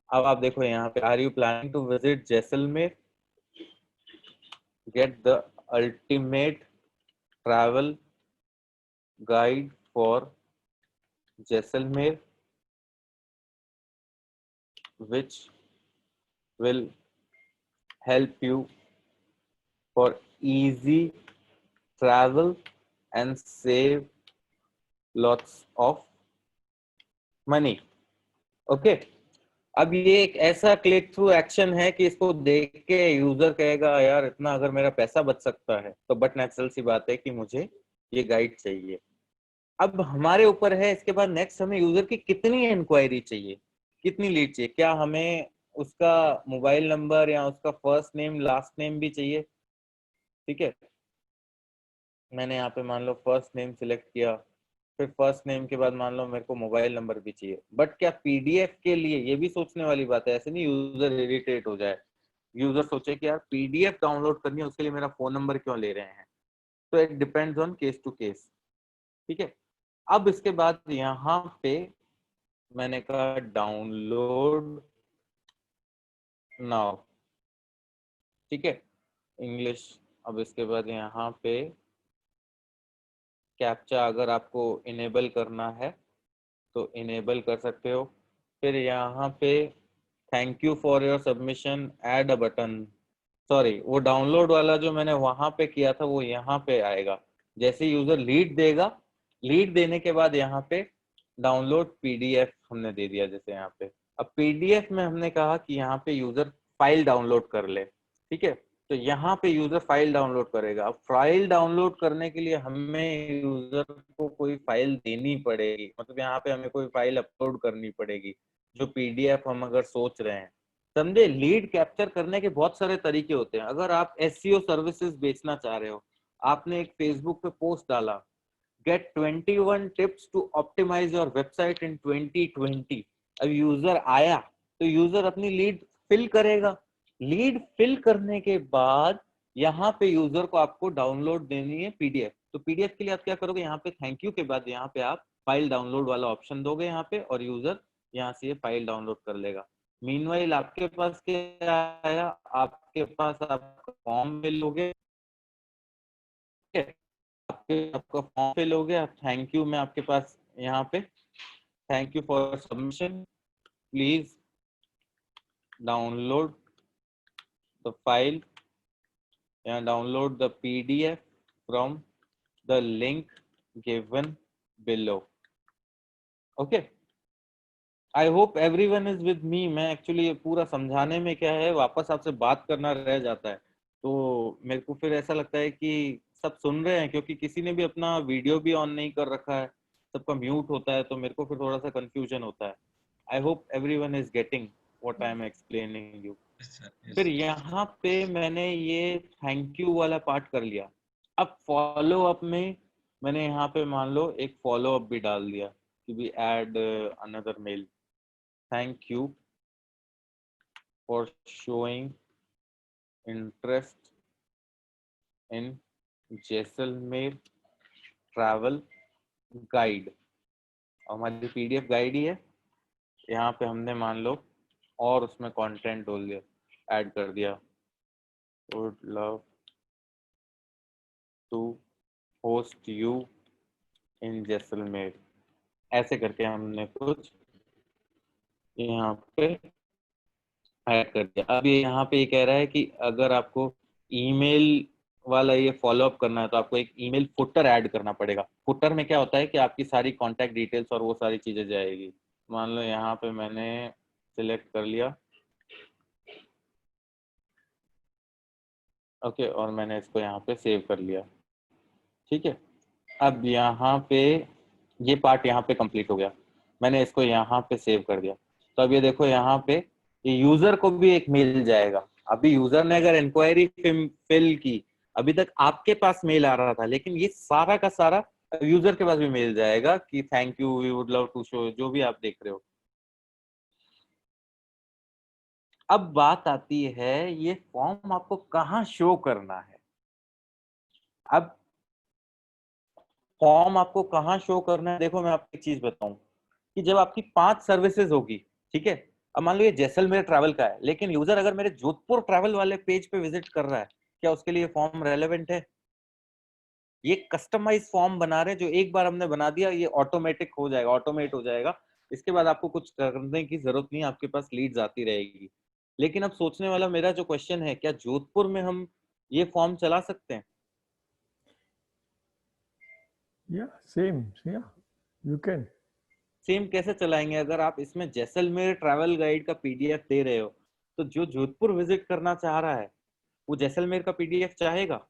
अब आप देखो यहाँ पे, are you planning to visit Jaisalmer, get the ultimate travel guide for Jaisalmer which will help you for easy travel and save lots of money. Okay, अब ये एक ऐसा क्लिक थ्रू एक्शन है कि इसको देख के यूजर कहेगा यार इतना अगर मेरा पैसा बच सकता है तो, बट नेचुरल सी बात है कि मुझे ये गाइड चाहिए। अब हमारे ऊपर है इसके बाद नेक्स्ट हमें यूजर की कितनी इंक्वायरी चाहिए, कितनी लीड चाहिए, क्या हमें उसका मोबाइल नंबर या उसका फर्स्ट नेम लास्ट नेम भी चाहिए? ठीक है, मैंने यहाँ पे मान लो फर्स्ट नेम सिलेक्ट किया, फिर फर्स्ट नेम के बाद मान लो मेरे को मोबाइल नंबर भी चाहिए, बट क्या पीडीएफ के लिए, ये भी सोचने वाली बात है, ऐसे नहीं यूजर इरिटेट हो जाए, यूजर सोचे कि यार पीडीएफ डाउनलोड करनी है उसके लिए मेरा फोन नंबर क्यों ले रहे हैं। तो it depends on case to case. ठीक है, अब इसके बाद यहाँ पे मैंने कहा डाउनलोड नाउ, ठीक है, इंग्लिश। अब इसके बाद यहाँ पे कैप्चा अगर आपको इनेबल करना है तो इनेबल कर सकते हो। फिर यहाँ पे thank you for your submission, add a button, sorry वो डाउनलोड वाला जो मैंने वहां पे किया था वो यहाँ पे आएगा। जैसे यूजर लीड देगा, लीड देने के बाद यहाँ पे डाउनलोड पीडीएफ हमने दे दिया जैसे यहाँ पे। अब पीडीएफ में हमने कहा कि यहाँ पे यूजर फाइल डाउनलोड कर ले, ठीक है, तो यहाँ पे यूजर फाइल डाउनलोड करेगा। अब फाइल डाउनलोड करने के लिए हमें यूजर को कोई फाइल देनी पड़ेगी, मतलब यहाँ पे हमें कोई फाइल अपलोड करनी पड़ेगी जो पीडीएफ हम अगर सोच रहे हैं। समझे, लीड कैप्चर करने के बहुत सारे तरीके होते हैं। अगर आप एसईओ सर्विसेज बेचना चाह रहे हो, आपने एक फेसबुक पे पोस्ट डाला, get 21 tips to optimise your website in 2020। अब यूजर आया तो यूजर अपनी लीड फिल करेगा, लीड फिल करने के बाद यहाँ पे यूजर को आपको डाउनलोड देनी है पीडीएफ। तो पीडीएफ के लिए आप क्या करोगे, यहाँ पे थैंक यू के बाद यहाँ पे आप फाइल डाउनलोड वाला ऑप्शन दोगे यहाँ पे, और यूजर यहाँ से ये फाइल डाउनलोड कर लेगा। मीनवाइल आपके पास क्या आया, आपके पास आपका फॉर्म फिल हो गया, आपका फॉर्म फिल हो गया। थैंक यू में आपके पास यहाँ पे thank you for submission, please download the file या download the PDF from the link given below. Okay, I hope everyone is with me. मैं एक्चुअली ये पूरा समझाने में क्या है, वापस आपसे बात करना रह जाता है, तो मेरे को फिर ऐसा लगता है कि सब सुन रहे हैं, क्योंकि किसी ने भी अपना वीडियो भी ऑन नहीं कर रखा है, सबका म्यूट होता है, तो मेरे को फिर थोड़ा सा कंफ्यूजन होता है। आई hope everyone is getting what I am explaining you. फिर यहाँ पे मैंने ये थैंक यू वाला पार्ट कर लिया। अब फॉलो अप में मैंने यहाँ पे मान लो एक फॉलो अप भी डाल दिया कि भी add another mail, thank you for showing interest in Jaisalmer travel guide. हमारी पीडीएफ गाइड ही है, यहाँ पे हमने मान लो और उसमें कंटेंट बोल दिया, ऐड कर दिया, would love to host you in Jaisalmer, ऐसे करके हमने कुछ यहाँ पे ऐड कर दिया। अब ये यहाँ पे ये कह रहा है कि अगर आपको ईमेल वाला ये फॉलो अप करना है तो आपको एक ईमेल फुटर ऐड करना पड़ेगा। फुटर में क्या होता है कि आपकी सारी कांटेक्ट डिटेल्स और वो सारी चीजें जाएगी। मान लो यहाँ पे मैंने सिलेक्ट कर लिया, ओके, और मैंने इसको यहाँ पे सेव कर लिया, ठीक है। अब यहाँ पे ये पार्ट यहाँ पे कंप्लीट हो गया, मैंने इसको यहाँ पे सेव कर दिया। तो अब ये देखो यहाँ पे ये यूजर को भी एक मेल जाएगा। अभी यूजर ने अगर इंक्वायरी फिल की, अभी तक आपके पास मेल आ रहा था, लेकिन ये सारा का सारा यूजर के पास भी मेल जाएगा कि thank you, we would love to show, जो भी आप देख रहे हो। अब बात आती है ये फॉर्म आपको कहाँ शो करना है। अब फॉर्म आपको कहाँ शो करना है, देखो मैं आपको एक चीज बताऊं कि जब आपकी 5 सर्विसेज होगी, ठीक है, अब मान लो ये जैसलमेर ट्रैवल का है, लेकिन यूजर अगर मेरे जोधपुर ट्रैवल वाले पेज पे विजिट कर रहा है, क्या उसके लिए फॉर्म रेलेवेंट है? ये कस्टमाइज फॉर्म बना रहे हैं जो एक बार हमने बना दिया, ये ऑटोमेटिक हो जाएगा, ऑटोमेट हो जाएगा। इसके बाद आपको कुछ करने की जरूरत नहीं, आपके पास लीड्स आती रहेगी। लेकिन अब सोचने वाला मेरा जो क्वेश्चन है, क्या जोधपुर में हम ये फॉर्म चला सकते हैं? You can. सेम कैसे चलाएंगे? अगर आप इसमें जैसलमेर ट्रैवल गाइड का पीडीएफ दे रहे हो, तो जो जोधपुर विजिट करना चाह रहा है वो जैसलमेर का पीडीएफ चाहेगा?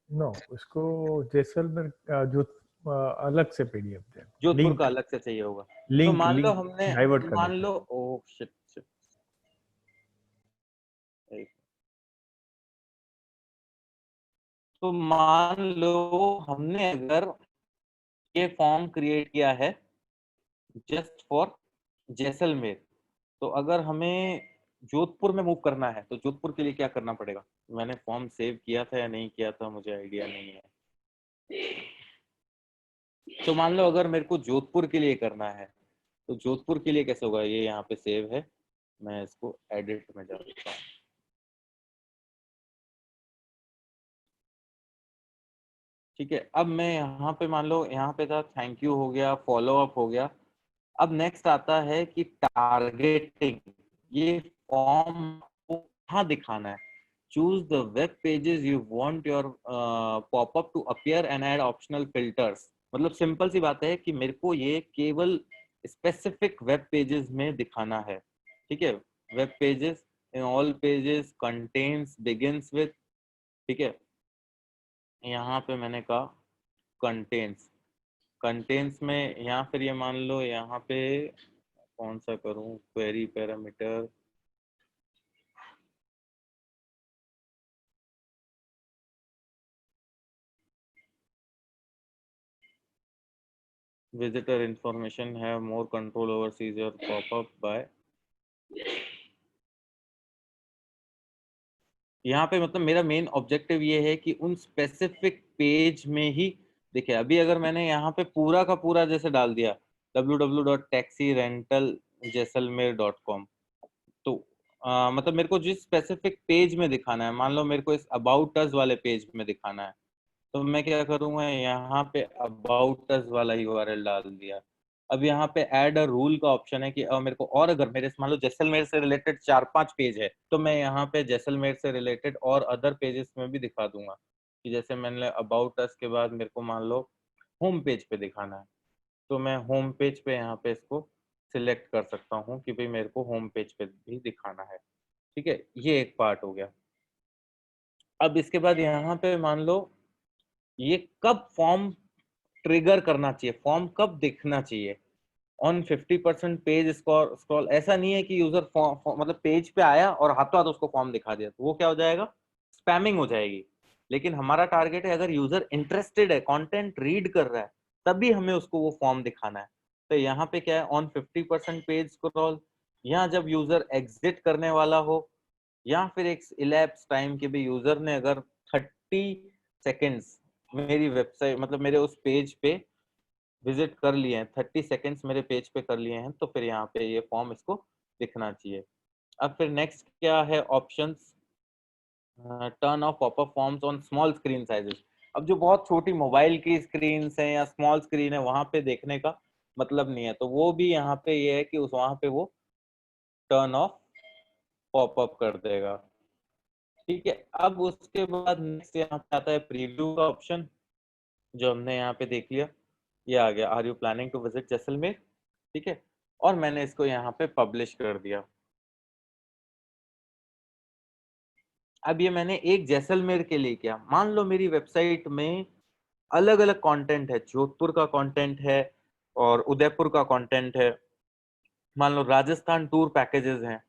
No, उसको जैसलमेर जो अलग से पीडीएफ दे, जोधपुर का अलग से चाहिए होगा। तो लिंक मान लो लिंक हमने, डाइवर्ट करना मान लो, ओह शिट, तो मान लो हमने अगर ये फॉर्म क्रिएट किया है जस्ट फॉर जैसलमेर, तो अगर हमें जोधपुर में मूव करना है तो जोधपुर के लिए क्या करना पड़ेगा? मैंने फॉर्म सेव किया था या नहीं किया था, मुझे आइडिया नहीं है। तो मान लो अगर मेरे को जोधपुर के लिए करना है, तो जोधपुर के लिए कैसे होगा? ये यहाँ पे सेव है, मैं इसको एडिट में जा सकता हूँ। ठीक है, अब मैं यहाँ पे मान लो यहाँ पे था थैंक यू हो गया, फॉलो अप हो गया। अब नेक्स्ट आता है कि टारगेटिंग। ये फॉर्म को कहाँ दिखाना है? Choose the web pages you want your popup to appear and add optional filters. मतलब सिंपल सी बात है कि मेरे को ये केवल स्पेसिफिक वेब पेजेस में दिखाना है। ठीक है, web pages in all pages contains begins with, ठीक है, यहाँ पे मैंने कहा कंटेन्स, कंटेन्स में यहाँ फिर ये मान लो यहाँ पे कौन सा करूं, क्वेरी पैरामीटर, विजिटर इंफॉर्मेशन है, more control over sees your popup by. यहाँ पे मतलब मेरा मेन ऑब्जेक्टिव ये है कि उन स्पेसिफिक पेज में ही देखिए। अभी अगर मैंने यहाँ पे पूरा का पूरा जैसे डाल दिया www.taxirentalJaisalmer.com, तो मतलब मेरे को जिस स्पेसिफिक पेज में दिखाना है, मान लो मेरे को इस अबाउट अस वाले पेज में दिखाना है, तो मैं क्या करूंगा, यहाँ पे अबाउट अस वाला यूआरएल डाल दिया। अब यहाँ पे ऐड अ रूल का ऑप्शन है कि मेरे को, और अगर मेरे मान लो जैसलमेर से रिलेटेड 4-5 पेज है, तो मैं यहाँ पे जैसलमेर से रिलेटेड और अदर पेजेस में भी दिखा दूंगा कि जैसे मैंने अबाउट अस के बाद मेरे को मान लो होम पेज पे दिखाना है, तो मैं होम पेज पे यहाँ पे इसको सिलेक्ट कर सकता हूँ कि भाई मेरे को होम पेज पे भी दिखाना है। ठीक है, ये एक पार्ट हो गया। अब इसके बाद यहाँ पे मान लो ये कब फॉर्म ट्रिगर करना चाहिए, फॉर्म कब दिखना चाहिए। ऑन 50% पेज स्क्रॉल, ऐसा नहीं है कि यूजर मतलब पेज पे आया और हाथों हाथ उसको फॉर्म दिखा दिया, तो वो क्या हो जाएगा, स्पैमिंग हो जाएगी। लेकिन हमारा टारगेट है अगर यूजर इंटरेस्टेड है, कंटेंट रीड कर रहा है, तभी हमें उसको वो फॉर्म दिखाना है। तो यहाँ पे क्या है, ऑन 50% पेज स्क्रॉल, यहाँ जब यूजर एग्जिट करने वाला हो, या फिर एक इलैप्स टाइम के भी यूजर ने अगर 30 सेकेंड्स मेरी वेबसाइट मतलब मेरे उस पेज पे विजिट कर लिए हैं, 30 सेकेंड्स मेरे पेज पे कर लिए हैं, तो फिर यहाँ पे ये फॉर्म इसको दिखना चाहिए। अब फिर नेक्स्ट क्या है options, turn off popup forms on small screen sizes. अब जो बहुत छोटी मोबाइल की स्क्रीन है या स्मॉल स्क्रीन है, वहां पे देखने का मतलब नहीं है, तो वो भी यहाँ पे ये है कि उस वहां पे वो टर्न ऑफ पॉपअप कर देगा। ठीक है, अब उसके बाद नेक्स्ट यहाँ पे आता है प्रीव्यू का ऑप्शन, जो हमने यहाँ पे देख लिया, ये आ गया, are you planning to visit Jaisalmer. ठीक है, और मैंने इसको यहाँ पे पब्लिश कर दिया। अब ये मैंने एक जैसलमेर के लिए किया। मान लो मेरी वेबसाइट में अलग अलग कंटेंट है, जोधपुर का कंटेंट है, और उदयपुर का कंटेंट है, मान लो राजस्थान टूर पैकेजेस हैं।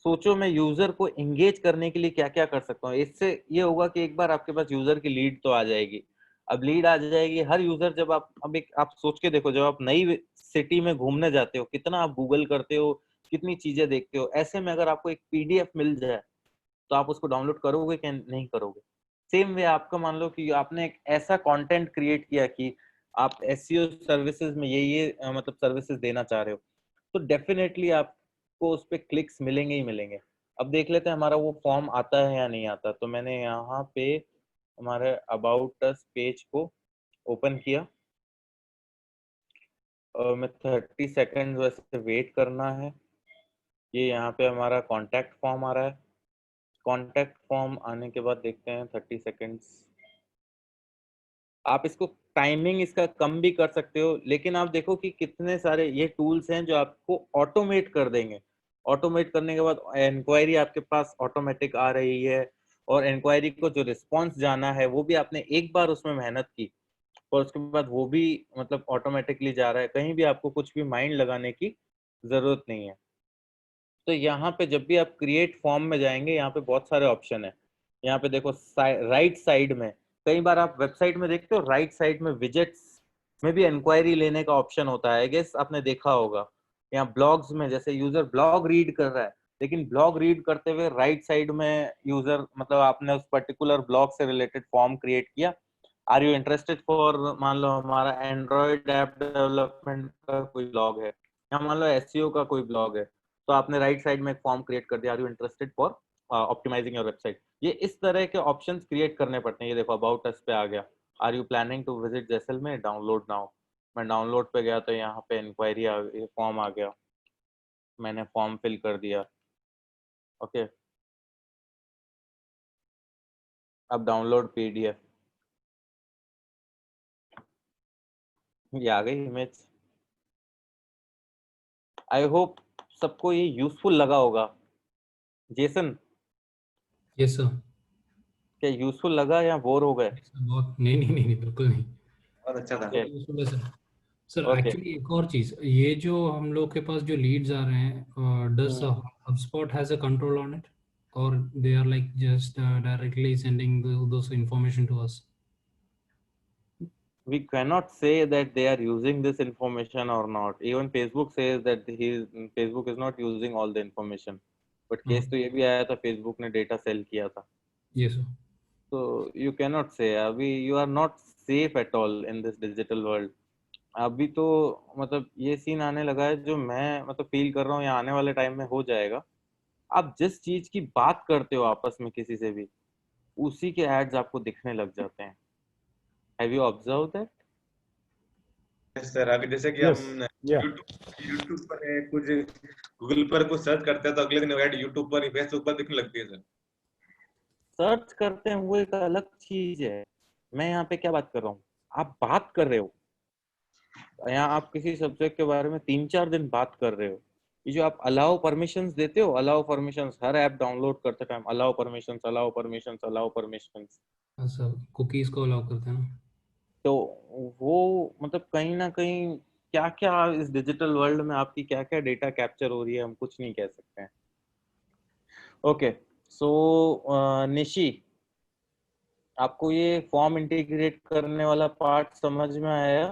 सोचो मैं यूजर को एंगेज करने के लिए क्या क्या कर सकता हूँ। इससे ये होगा कि एक बार आपके पास यूजर की लीड तो आ जाएगी। अब लीड आ जाएगी, हर यूजर जब आप सोच के देखो, जब आप नई सिटी में घूमने जाते हो कितना आप गूगल करते हो, कितनी चीजें देखते हो। ऐसे में अगर आपको एक पीडीएफ मिल जाए तो आप उसको डाउनलोड करोगे कि नहीं करोगे। सेम वे आपका मान लो कि आपने एक ऐसा कंटेंट क्रिएट किया कि आप एसईओ सर्विसेज में ये मतलब सर्विसेज देना चाह रहे हो, तो डेफिनेटली आपको उस पर क्लिक्स मिलेंगे ही मिलेंगे। अब देख लेते हैं हमारा वो फॉर्म आता है या नहीं आता। तो मैंने यहाँ पे हमारे अबाउट अस पेज को ओपन किया और मैं 30 सेकेंड वैसे वेट करना है। ये यहाँ पे हमारा कॉन्टैक्ट फॉर्म आ रहा है। कॉन्टैक्ट फॉर्म आने के बाद देखते हैं 30 सेकेंड्स। आप इसको टाइमिंग इसका कम भी कर सकते हो, लेकिन आप देखो कि कितने सारे ये टूल्स हैं जो आपको ऑटोमेट कर देंगे। ऑटोमेट करने के बाद इंक्वायरी आपके पास ऑटोमेटिक आ रही है, और इंक्वायरी को जो रिस्पॉन्स जाना है वो भी आपने एक बार उसमें मेहनत की और उसके बाद वो भी मतलब ऑटोमेटिकली जा रहा है। कहीं भी आपको कुछ भी माइंड लगाने की जरूरत नहीं है। तो यहाँ पे जब भी आप क्रिएट फॉर्म में जाएंगे, यहाँ पे बहुत सारे ऑप्शन है। यहाँ पे देखो राइट साइड में, कई बार आप वेबसाइट में देखते हो राइट साइड में विजेट्स में भी इंक्वायरी लेने का ऑप्शन होता है। आई गेस आपने देखा होगा। यहाँ ब्लॉग्स में जैसे यूजर ब्लॉग रीड कर रहा है, लेकिन ब्लॉग रीड करते हुए राइट साइड में यूजर मतलब आपने उस पर्टिकुलर ब्लॉग से रिलेटेड फॉर्म क्रिएट किया। आर यू इंटरेस्टेड फॉर, मान लो हमारा एंड्रॉइड ऐप डेवलपमेंट का कोई ब्लॉग है, या मान लो एसईओ का कोई ब्लॉग है, तो आपने राइट साइड में एक फॉर्म क्रिएट कर दिया, are you interested for optimizing your website. ये इस तरह के ऑप्शंस क्रिएट करने पड़ते हैं। ये देखो अबाउट अस पे आ गया, are you planning to visit Jaisalmer, download now. मैं डाउनलोड पे गया तो यहाँ पे इंक्वायरी फॉर्म आ गया, मैंने फॉर्म फिल कर दिया। ओके, अब डाउनलोड पीडीएफ, ये आ गई इमेज। आई होप सबको ये यूजफुल लगा होगा। Jason, yes sir. क्या यूजफुल लगा या बोर हो गए? बहुत नहीं नहीं नहीं नहीं, बिल्कुल नहीं। बहुत अच्छा था। ओके useful है सर। Sir okay. एक्चुअली एक और चीज, ये जो हम लोग के पास जो लीड्स आ रहे हैं, does HubSpot has a control on it, और they are like just directly sending those information to us? We cannot say that they are using this information or not. Even Facebook says that Facebook is not using all the information. But case तो ये भी आया था, Facebook ने data cell किया था। Yes sir. So you cannot say अभी you are not safe at all in this digital world. अभी तो मतलब ये सीन आने लगा है जो मैं मतलब फील कर रहा हूँ, या आने वाले टाइम में हो जाएगा। आप जिस चीज की बात करते हो आपस में किसी से भी, उसी के एड्स आपको दिखने लग जाते हैं। Have you observe that? Sir अभी जैसे कि Yes. हम Yeah. यूट्यूब पर कुछ गूगल पर कुछ सर्च करते हैं तो अगले दिन ऐड यूट्यूब पर फेसबुक पर दिखने लगती है सर। सर्च करते हैं वो एक अलग चीज है। मैं यहाँ पे क्या बात कर रहा हूँ, आप बात कर रहे हो, यहाँ आप किसी सब्जेक्ट के बारे में 3-4 दिन बात कर रहे हो। ये जो आप अलाउ परमिशंस देते हो, अलाउ परमिशंस, हर ऐप डाउनलोड करते time allow permissions, allow permissions, allow permissions, sir cookies को अलाउ करते हैं ना। तो वो मतलब कहीं ना कहीं क्या क्या इस डिजिटल वर्ल्ड में आपकी क्या क्या डेटा कैप्चर हो रही है, हम कुछ नहीं कह सकते हैं। ओके, सो निशी, आपको ये फॉर्म इंटीग्रेट करने वाला पार्ट समझ में आया?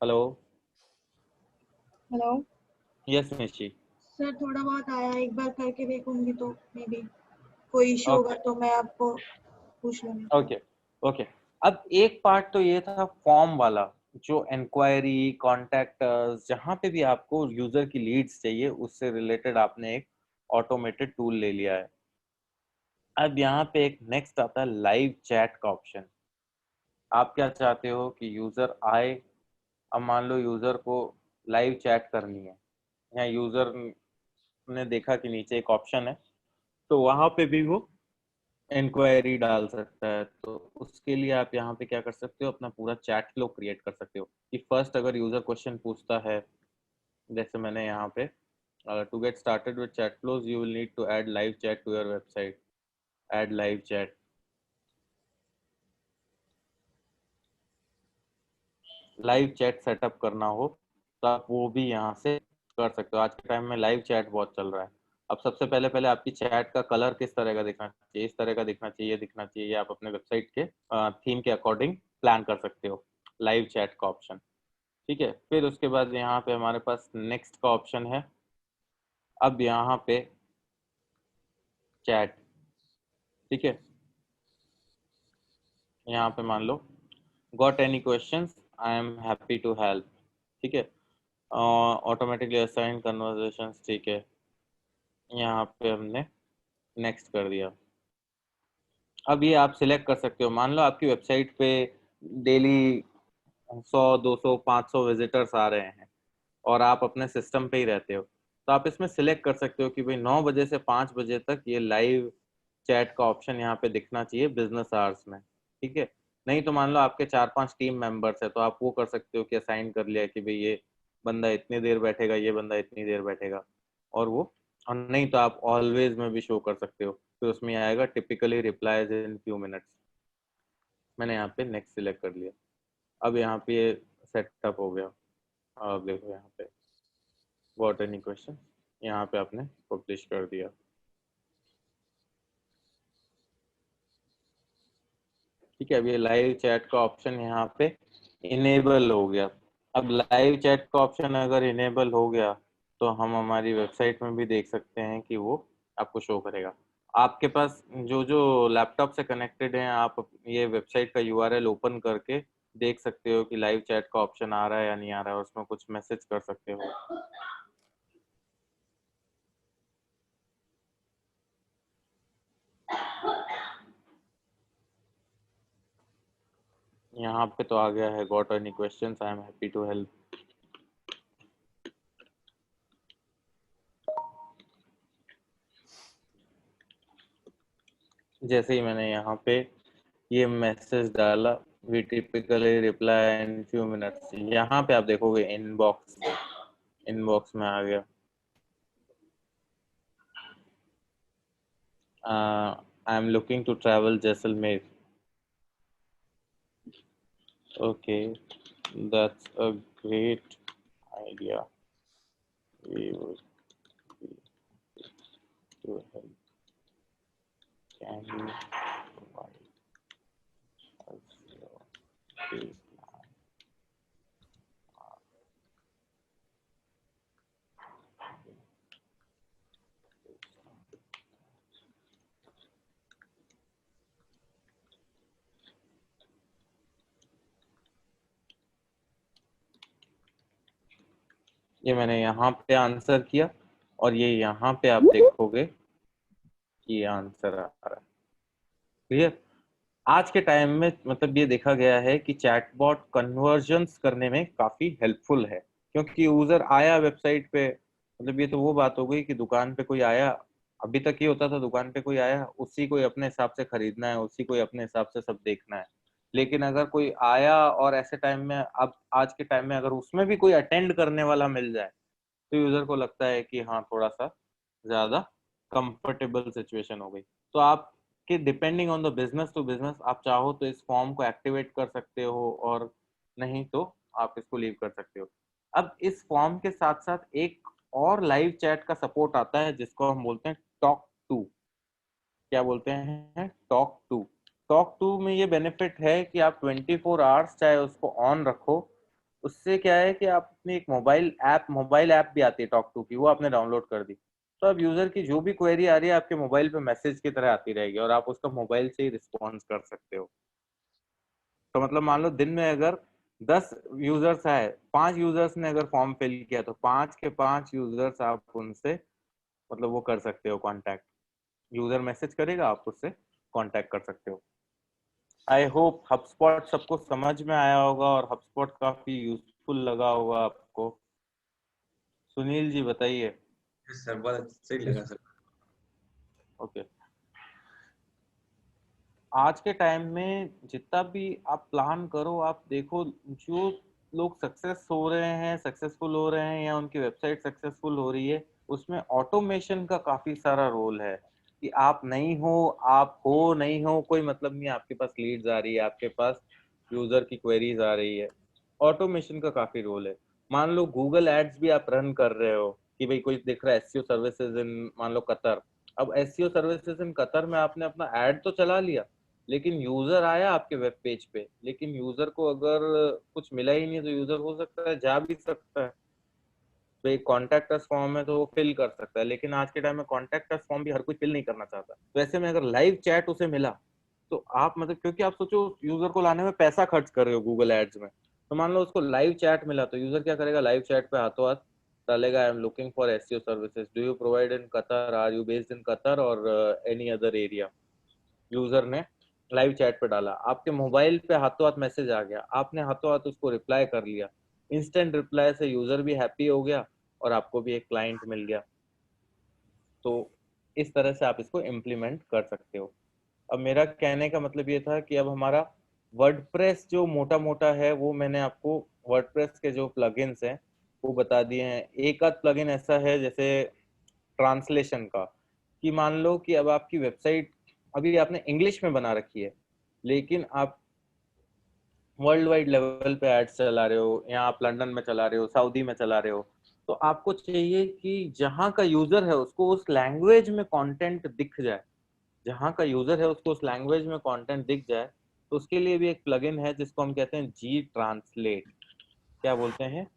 Hello? Hello yes Nishi. Sir, थोड़ा बहुत आया, एक बार करके देखूंगी तो मे बी कोई इशू होगा ओके तो मैं आपको पूछ लूंगी। Okay okay. अब एक पार्ट तो ये था फॉर्म वाला, जो इंक्वायरी, कॉन्टैक्ट, जहां पे भी आपको यूजर की लीड्स चाहिए उससे रिलेटेड आपने एक ऑटोमेटेड टूल ले लिया है। अब यहाँ पे एक नेक्स्ट आता है लाइव चैट का ऑप्शन। आप क्या चाहते हो कि यूजर आए, अब मान लो यूजर को लाइव चैट करनी है, या यूजर ने देखा कि नीचे एक ऑप्शन है तो वहां पे भी वो इंक्वायरी डाल सकता है। तो उसके लिए आप यहाँ पे क्या कर सकते हो, अपना पूरा चैट फ्लो क्रिएट कर सकते हो कि फर्स्ट अगर यूजर क्वेश्चन पूछता है, जैसे मैंने यहाँ पे to get started with chat flows you will need to add live chat to your website, add live chat. Live chat setup करना हो तो आप वो भी यहाँ से कर सकते हो। आज के टाइम में लाइव चैट बहुत चल रहा है। अब सबसे पहले पहले आपकी चैट का कलर किस तरह का दिखना चाहिए, इस तरह का दिखना चाहिए, ये दिखना चाहिए, ये आप अपने वेबसाइट के थीम के अकॉर्डिंग प्लान कर सकते हो लाइव चैट का ऑप्शन। ठीक है, फिर उसके बाद यहाँ पे हमारे पास नेक्स्ट का ऑप्शन है। अब यहाँ पे चैट, ठीक है, यहाँ पे मान लो got any questions, I am happy to help, ठीक है, ऑटोमेटिकली असाइन कन्वर्सेशंस, ठीक है, यहाँ पे हमने नेक्स्ट कर दिया। अब ये आप सिलेक्ट कर सकते हो। मान लो आपकी वेबसाइट पे डेली 100, 200, 500 विजिटर्स आ रहे हैं और आप अपने सिस्टम पे ही रहते हो, तो आप इसमें सिलेक्ट कर सकते हो कि भाई 9 बजे से 5 बजे तक ये लाइव चैट का ऑप्शन यहाँ पे दिखना चाहिए बिजनेस आवर्स में, ठीक है। नहीं तो मान लो आपके 4-5 टीम मेंबर्स है तो आप वो कर सकते हो कि असाइन कर लिया कि भाई ये बंदा इतनी देर बैठेगा, ये बंदा इतनी देर बैठेगा, और वो, और नहीं तो आप ऑलवेज में भी शो कर सकते हो। फिर उसमें आएगा टिपिकली रिप्लाईज इन फ्यू मिनट्स। मैंने यहाँ पे नेक्स्ट सिलेक्ट कर लिया। अब यहाँ पे ये सेटअप हो गया। अब देखो यहाँ पे व्हाट एनी क्वेश्चन, यहाँ पे आपने पब्लिश कर दिया। ठीक है, अब ये लाइव चैट का ऑप्शन यहाँ पे इनेबल हो गया। अब लाइव चैट का ऑप्शन अगर इनेबल हो गया तो हम हमारी वेबसाइट में भी देख सकते हैं कि वो आपको शो करेगा। आपके पास जो जो लैपटॉप से कनेक्टेड हैं, आप ये वेबसाइट का यूआरएल ओपन करके देख सकते हो कि लाइव चैट का ऑप्शन आ रहा है या नहीं आ रहा है, उसमें कुछ मैसेज कर सकते हो। यहाँ पे तो आ गया है got any questions, I am happy to help. जैसे ही मैंने यहाँ पे ये मैसेज डाला, we typically reply in few minutes, यहाँ पे आप देखोगे इनबॉक्स, इनबॉक्स में आ गया I am looking to travel Jaisalmer. Okay, that's a great idea, we would be to help. Can you provide us your day plan? ये मैंने यहाँ पे आंसर किया और ये यहाँ पे आप देखोगे कि ये आंसर आ रहा है। क्लियर? आज के टाइम में मतलब ये देखा गया है कि चैटबॉट कन्वर्जन्स करने में काफी हेल्पफुल है, क्योंकि यूजर आया वेबसाइट पे, मतलब ये तो वो बात हो गई कि दुकान पे कोई आया, अभी तक ये होता था दुकान पे कोई आया उसी को अपने हिसाब से खरीदना है, उसी को अपने हिसाब से सब देखना है। लेकिन अगर कोई आया और ऐसे टाइम में, अब आज के टाइम में अगर उसमें भी कोई अटेंड करने वाला मिल जाए तो यूजर को लगता है कि हाँ थोड़ा सा ज्यादा कंफर्टेबल सिचुएशन हो गई। तो आप कि depending on the business to business, आप चाहो तो इस फॉर्म को एक्टिवेट कर सकते हो और नहीं तो आप इसको लीव कर सकते हो। अब इस फॉर्म के साथ साथ एक और लाइव चैट का सपोर्ट आता है जिसको हम बोलते हैं टॉक टू। क्या बोलते हैं? Talk to. टॉक टू में ये बेनिफिट है कि आप 24 आवर्स चाहे उसको ऑन रखो, उससे क्या है कि आप अपनी एक मोबाइल ऐप भी आती है टॉक टू की, वो आपने डाउनलोड कर दी, तो अब यूजर की जो भी क्वेरी आ रही है आपके मोबाइल पे मैसेज की तरह आती रहेगी और आप उसका मोबाइल से ही रिस्पॉन्स कर सकते हो। तो मतलब मान लो दिन में अगर 10 यूजर्स आए, 5 यूजर्स ने अगर फॉर्म फिल किया तो 5 के 5 यूजर्स आप उनसे मतलब वो कर सकते हो कांटेक्ट। यूजर मैसेज करेगा, आप उससे कांटेक्ट कर सकते हो। आई होप हबस्पॉट सबको समझ में आया होगा और हबस्पॉट काफी यूजफुल लगा होगा आपको। सुनील जी बताइए। सर बहुत सही लगा सर। ओके, आज के टाइम में जितना भी आप प्लान करो, आप देखो जो लोग सक्सेसफुल हो रहे हैं या उनकी वेबसाइट सक्सेसफुल हो रही है, उसमें ऑटोमेशन का काफी सारा रोल है। कि आप नहीं हो, आप हो नहीं हो, कोई मतलब नहीं। आपके पास लीड्स आ रही है, आपके पास यूजर की क्वेरीज आ रही है, ऑटोमेशन का काफी रोल है। मान लो गूगल एड्स भी आप रन कर रहे हो कि भाई कोई देख रहा है एसईओ सर्विसेज इन मान लो कतर। अब एसईओ सर्विसेज इन कतर में आपने अपना ऐड तो चला लिया, लेकिन यूजर आया आपके वेब पेज पे, लेकिन यूजर को अगर कुछ मिला ही नहीं तो यूजर हो सकता है जा भी सकता है। तो एक कॉन्टैक्ट अस फॉर्म है तो वो फिल कर सकता है, लेकिन आज के टाइम में कॉन्टैक्ट अस फॉर्म भी हर कोई फिल नहीं करना चाहता। तो ऐसे में अगर लाइव चैट उसे मिला तो आप मतलब, क्योंकि आप सोचो यूजर को लाने में पैसा खर्च कर रहे हो गूगल एड्स में, तो मान लो उसको लाइव चैट मिला तो यूजर क्या करेगा, लाइव चैट पे हाथों हाथ डालेगा I am looking for SEO services, do you provide in Qatar, are you based in Qatar or any other area. User ने लाइव चैट पे डाला, आपके मोबाइल पे हाथों हाथ मैसेज आ गया, आपने हाथों हाथ उसको रिप्लाई कर लिया। इंस्टेंट रिप्लाई से यूजर भी हैप्पी हो गया और आपको भी एक क्लाइंट मिल गया। तो इस तरह से आप इसको इम्प्लीमेंट कर सकते हो। अब मेरा कहने का मतलब ये था कि अब हमारा वर्डप्रेस जो मोटा मोटा है वो मैंने आपको वर्डप्रेस के जो प्लगइन्स हैं वो बता दिए हैं। एक आध प्लगइन ऐसा है जैसे ट्रांसलेशन का, कि मान लो कि अब आपकी वेबसाइट अभी आपने इंग्लिश में बना रखी है, लेकिन आप वर्ल्ड वाइड लेवल पे एड्स चला रहे हो, या आप लंदन में चला रहे हो, सऊदी में चला रहे हो, तो आपको चाहिए कि जहाँ का यूजर है उसको उस लैंग्वेज में कंटेंट दिख जाए। जहाँ का यूजर है उसको उस लैंग्वेज में कंटेंट दिख जाए, तो उसके लिए भी एक प्लगइन है जिसको हम कहते हैं जी ट्रांसलेट। क्या बोलते हैं?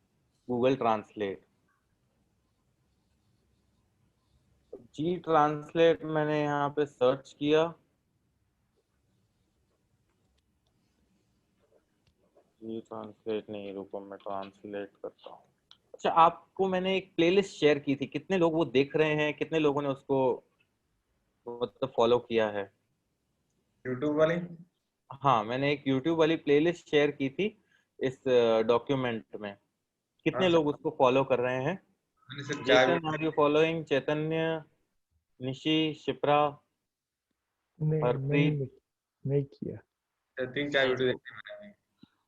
Google translate. जी ट्रांसलेट मैंने यहाँ पे सर्च किया, जी ट्रांसलेट नहीं, रुको मैं ट्रांसलेट करता हूँ। अच्छा, आपको मैंने एक प्लेलिस्ट शेयर की थी, कितने लोग वो देख रहे हैं, कितने लोगों ने उसको मतलब फॉलो किया है? यूट्यूब वाली? हाँ, मैंने एक यूट्यूब वाली प्लेलिस्ट शेयर की थी इस डॉक्यूमेंट में। कितने अच्छा, लोग उसको फॉलो कर रहे हैं? मैंने सिर्फ 4 जेसन, आर यू फॉलोइंग? चैतन्य, निशी, शिप्रा, नहीं मैंने हरप्रीत? नहीं किया। 3-4 वीडियो देखे मैंने।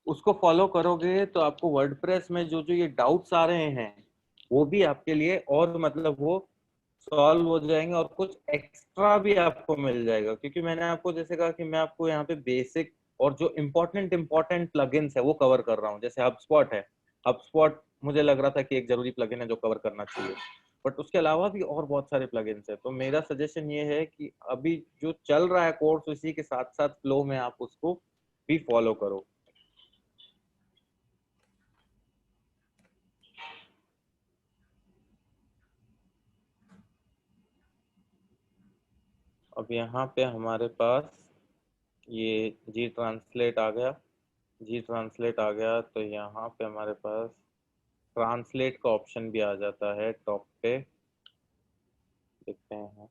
उसको फॉलो करोगे तो आपको वर्डप्रेस में जो जो ये डाउट्स आ रहे हैं वो भी आपके लिए और मतलब वो सॉल्व हो जाएंगे, और कुछ एक्स्ट्रा भी आपको मिल जाएगा। क्योंकि मैंने आपको जैसे कहा कि मैं आपको यहाँ पे बेसिक और जो इम्पोर्टेंट प्लगइन्स है वो कवर कर रहा हूँ। जैसे हबस्पॉट है, हबस्पॉट मुझे लग रहा था कि एक जरूरी प्लगइन है जो कवर करना चाहिए, बट उसके अलावा भी और बहुत सारे प्लगइन्स है। तो मेरा सजेशन ये है कि अभी जो चल रहा है कोर्स उसी के साथ साथ फ्लो में आप उसको भी फॉलो करो। अब यहाँ पे हमारे पास ये जी ट्रांसलेट आ गया। जी ट्रांसलेट आ गया तो यहाँ पे हमारे पास ट्रांसलेट का ऑप्शन भी आ जाता है टॉप पे। देखते हैं,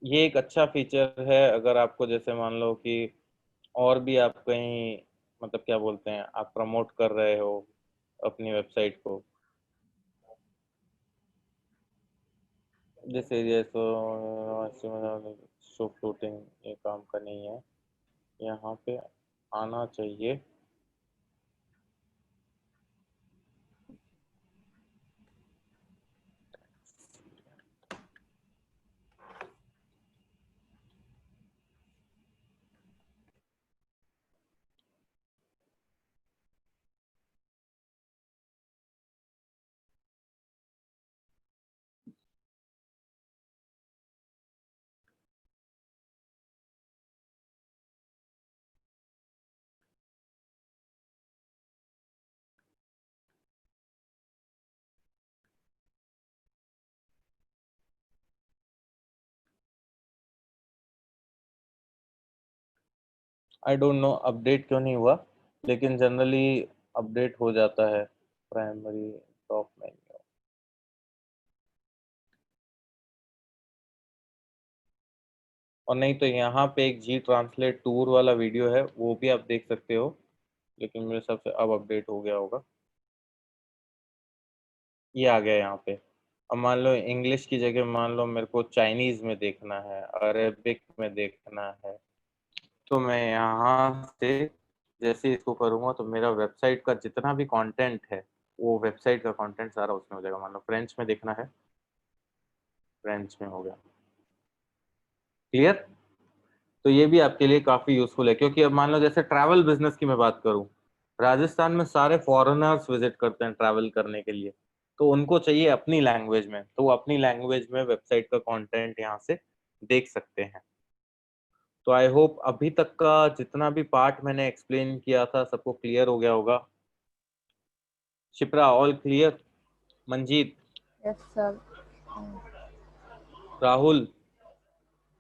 ये एक अच्छा फीचर है। अगर आपको जैसे मान लो कि और भी आप कहीं मतलब क्या बोलते हैं, आप प्रमोट कर रहे हो अपनी वेबसाइट को, दिस एरिया तो शो फ्लोटिंग, ये काम का नहीं है, यहाँ पे आना चाहिए। आई डोंट नो अपडेट क्यों नहीं हुआ, लेकिन जनरली अपडेट हो जाता है। प्राइमरी टॉप मेन्यू, और नहीं तो यहाँ पे एक जी ट्रांसलेट टूर वाला वीडियो है, वो भी आप देख सकते हो, लेकिन मेरे हिसाब से अब अपडेट हो गया होगा। ये आ गया यहाँ पे। अब मान लो इंग्लिश की जगह मान लो मेरे को चाइनीज में देखना है, अरेबिक में देखना है, तो मैं यहाँ से जैसे इसको करूँगा तो मेरा वेबसाइट का जितना भी कंटेंट है वो वेबसाइट का कंटेंट सारा उसमें हो जाएगा। मान लो फ्रेंच में देखना है, फ्रेंच में हो गया। क्लियर? तो ये भी आपके लिए काफी यूजफुल है, क्योंकि अब मान लो जैसे ट्रैवल बिजनेस की मैं बात करूं, राजस्थान में सारे फॉरेनर्स विजिट करते हैं ट्रैवल करने के लिए, तो उनको चाहिए अपनी लैंग्वेज में, तो वो अपनी लैंग्वेज में वेबसाइट का कंटेंट यहाँ से देख सकते हैं। तो आई होप अभी तक का जितना भी पार्ट मैंने एक्सप्लेन किया था सबको क्लियर हो गया होगा। Shipra all clear? Manjeet, Yes, sir. Rahul?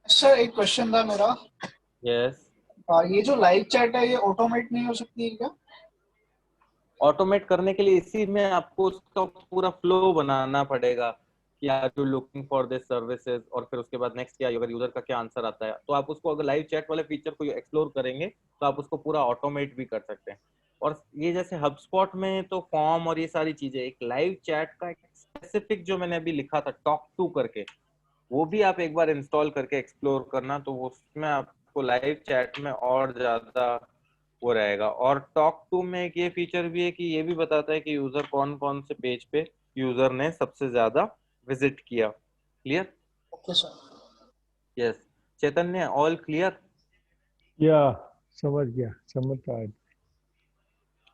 Sir एक क्वेश्चन था मेरा। यस। ये जो लाइव चैट है ये ऑटोमेट नहीं हो सकती है क्या? ऑटोमेट करने के लिए इसी में आपको उसका पूरा फ्लो बनाना पड़ेगा कि are you looking for this services, और फिर उसके बाद नेक्स्ट क्या, अगर यूजर का क्या आंसर आता है, तो आप उसको अगर लाइव चैट वाले फीचर को एक्सप्लोर करेंगे तो आप उसको पूरा ऑटोमेट भी कर सकते हैं। और ये जैसे हबस्पॉट में तो फॉर्म और ये सारी चीजें, एक लाइव चैट का एक स्पेसिफिक जो मैंने अभी लिखा था टॉक टू करके, वो भी आप एक बार इंस्टॉल करके एक्सप्लोर करना, तो उसमें आपको लाइव चैट में और ज्यादा वो रहेगा। और टॉक टू में एक ये फीचर भी है कि ये भी बताता है कि यूजर कौन कौन से पेज पे यूजर ने सबसे ज्यादा विजिट किया। क्लियर? Okay sir. यस। चैतन्य ऑल क्लियर? या समझ गया, समझ पाया।